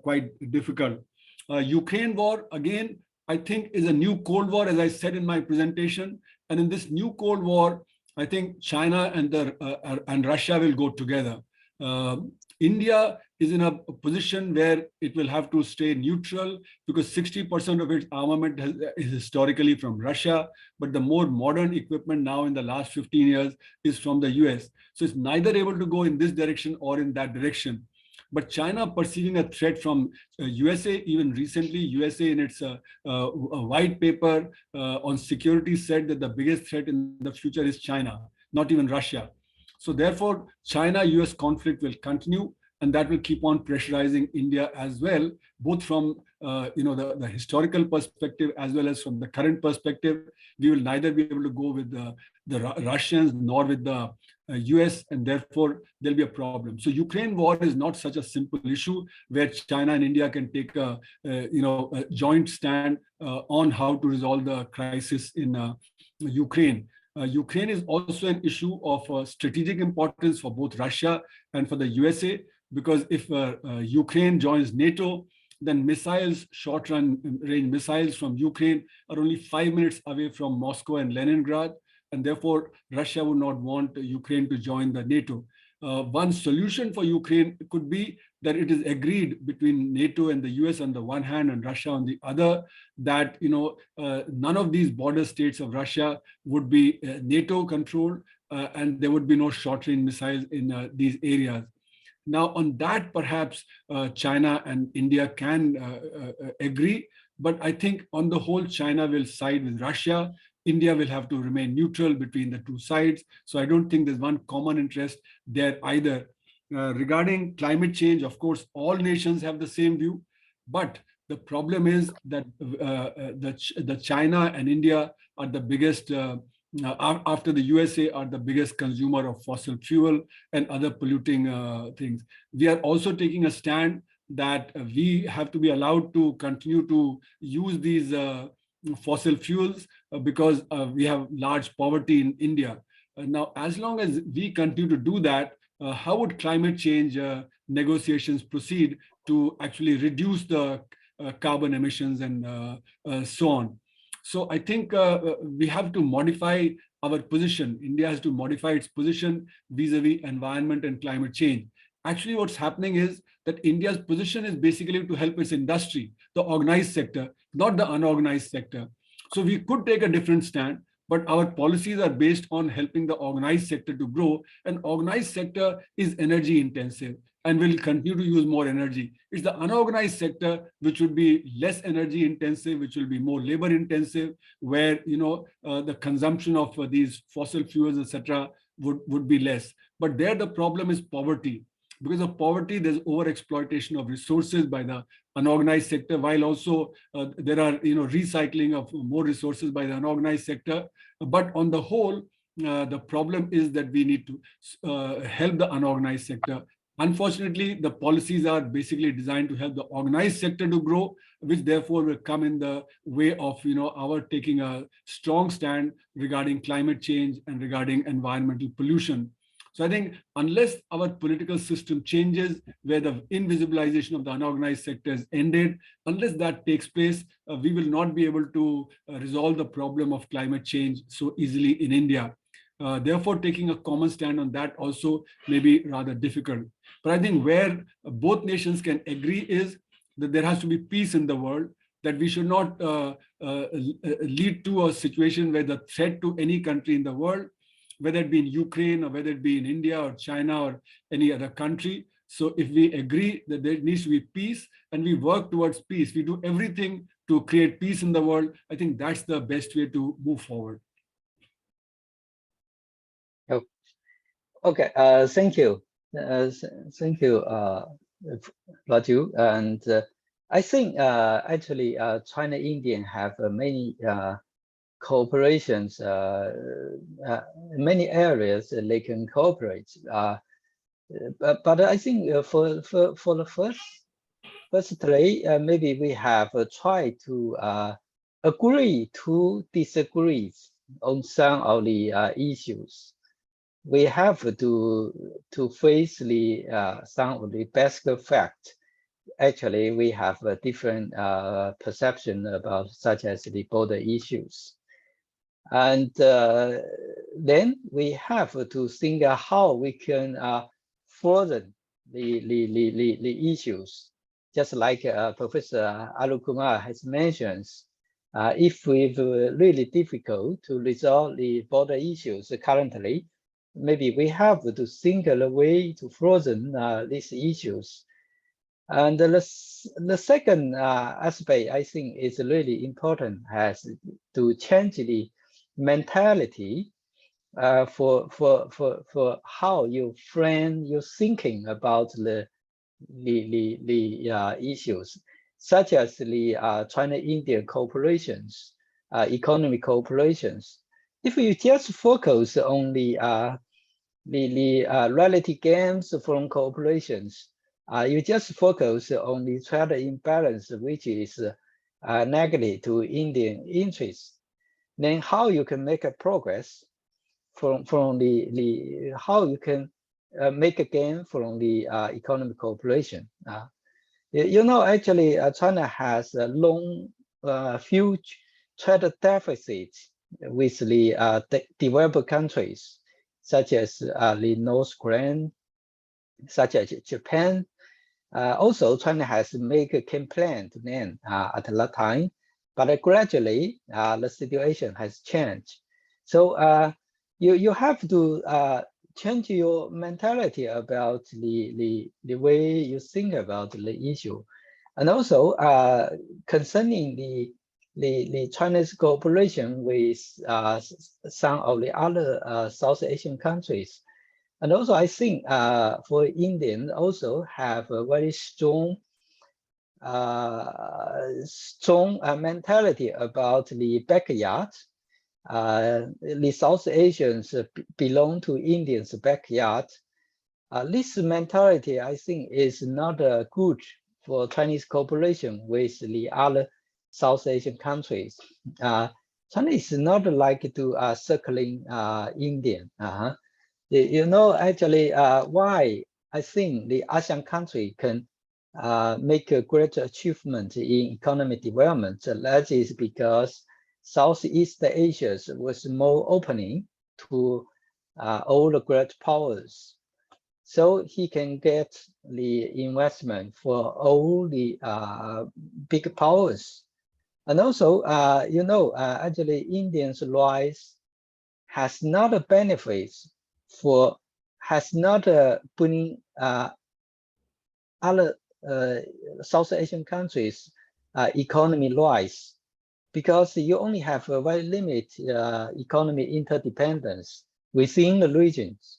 quite difficult. Ukraine war, again, I think is a new Cold War, as I said in my presentation. And in this new Cold War, I think China and Russia will go together. India is in a position where it will have to stay neutral because 60% of its armament is historically from Russia, but the more modern equipment now in the last 15 years is from the US. So it's neither able to go in this direction or in that direction. But China perceiving a threat from USA, even recently, USA in its white paper on security said that the biggest threat in the future is China, not even Russia. So therefore, China-US conflict will continue, and that will keep on pressurizing India as well, both from the historical perspective as well as from the current perspective. We will neither be able to go with the Russians nor with the US, and therefore there'll be a problem. So Ukraine war is not such a simple issue where China and India can take a joint stand on how to resolve the crisis in Ukraine. Ukraine is also an issue of strategic importance for both Russia and for the USA, because if Ukraine joins NATO, then missiles, short-range missiles from Ukraine are only 5 minutes away from Moscow and Leningrad, and therefore Russia would not want Ukraine to join the NATO. One solution for Ukraine could be that it is agreed between NATO and the US on the one hand and Russia on the other, that none of these border states of Russia would be NATO controlled, and there would be no short-range missiles in these areas. Now, on that, perhaps China and India can agree, but I think on the whole, China will side with Russia. India will have to remain neutral between the two sides. So I don't think there's one common interest there either. Regarding climate change, of course, all nations have the same view, but the problem is that the China and India are the biggest, after the USA, are the biggest consumer of fossil fuel and other polluting things. We are also taking a stand that we have to be allowed to continue to use these fossil fuels because we have large poverty in India. Now, as long as we continue to do that, how would climate change negotiations proceed to actually reduce the carbon emissions and so on? So I think we have to modify our position. India has to modify its position vis-a-vis environment and climate change. Actually, what's happening is that India's position is basically to help its industry, the organized sector, not the unorganized sector. So we could take a different stand, but our policies are based on helping the organized sector to grow, and organized sector is energy intensive and will continue to use more energy. It's the unorganized sector which would be less energy intensive, which will be more labor intensive, where the consumption of these fossil fuels, etc., would be less. But there the problem is poverty. Because of poverty, there's overexploitation of resources by the unorganized sector, while also there are recycling of more resources by the unorganized sector. But on the whole, the problem is that we need to help the unorganized sector. Unfortunately, the policies are basically designed to help the organized sector to grow, which therefore will come in the way of our taking a strong stand regarding climate change and regarding environmental pollution. So I think unless our political system changes, where the invisibilization of the unorganized sector is ended, unless that takes place, we will not be able to resolve the problem of climate change so easily in India. Therefore, taking a common stand on that also may be rather difficult. But I think where both nations can agree is that there has to be peace in the world, that we should not lead to a situation where the threat to any country in the world, whether it be in Ukraine or whether it be in India or China or any other country. So if we agree that there needs to be peace and we work towards peace, we do everything to create peace in the world, I think that's the best way to move forward. Okay, thank you. Thank you, Raju. And I think actually China-Indian have many cooperations, many areas they can cooperate. But I think for the firstly, maybe we have tried to agree to disagree on some of the issues. We have to face the some of the basic facts. Actually, we have a different perception about such as the border issues. And then we have to think how we can further the issues. Just like Professor Arun Kumar has mentioned, if it's really difficult to resolve the border issues currently, maybe we have to think of a way to frozen these issues. And the second aspect, I think, is really important, has to change the mentality for how you frame your thinking about the issues, such as the China-India cooperations, economic cooperations. If you just focus on the relative gains from cooperations, you just focus on the trade imbalance, which is negative to Indian interests. Then how you can make a progress from the how you can make a gain from the economic cooperation. Actually, China has a long, huge trade deficit with the developed countries, such as the North Korea, such as Japan. Also, China has made a campaign to them at that time, but gradually the situation has changed. So you have to change your mentality about the way you think about the issue, and also concerning the Chinese cooperation with some of the other South Asian countries. And also, I think for Indian also have a very strong mentality about the backyard. The South Asians belong to Indians' backyard. This mentality, I think, is not good for Chinese cooperation with the other South Asian countries. China is not like to circling Indian. You know, actually, why I think the ASEAN country can make a great achievement in economic development. That is because Southeast Asia was more opening to all the great powers. So he can get the investment for all the big powers. And also, you know, actually Indians' rise has not a benefits for, has not bringing other South Asian countries economy rise, because you only have a very limited economic interdependence within the regions.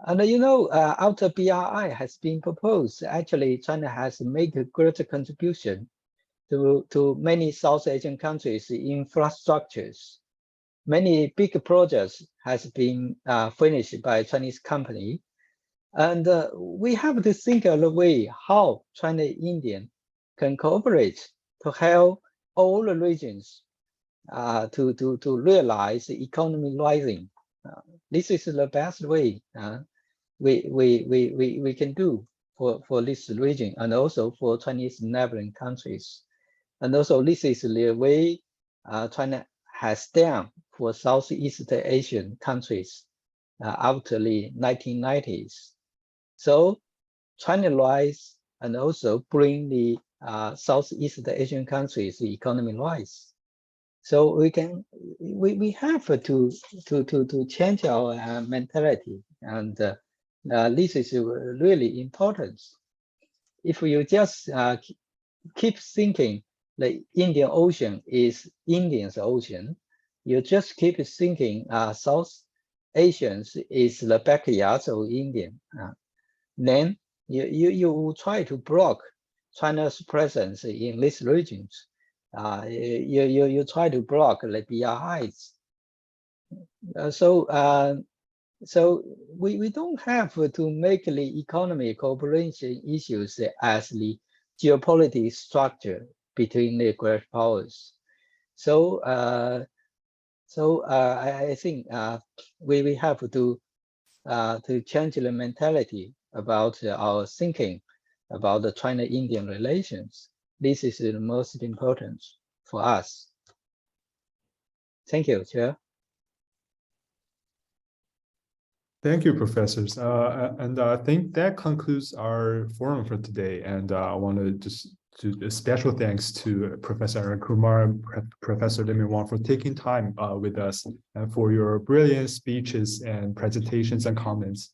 And you know, after BRI has been proposed, actually China has made a great contribution to many South Asian countries' infrastructures. Many big projects has been finished by Chinese company. And we have to think of the way how China and India can cooperate to help all the regions to realize the economy rising. This is the best way we can do for this region and also for Chinese neighboring countries. And also this is the way China has done for Southeast Asian countries after the 1990s. So China rise and also bring the Southeast Asian countries the economy rise. So we have to change our mentality, and this is really important. If you just keep thinking the Indian Ocean is Indian's ocean, you just keep thinking South Asians is the backyard of Indian. Then you will try to block China's presence in these regions. You try to block the BRIs. So we don't have to make the economic cooperation issues as the geopolitical structure between the great powers. So I think we have to change the mentality about our thinking about the China-Indian relations. This is the most important for us. Thank you, Chair. Thank you, professors. And I think that concludes our forum for today. And I want to just do a special thanks to Professor Arun Kumar and Professor Lin Minwang for taking time with us and for your brilliant speeches and presentations and comments.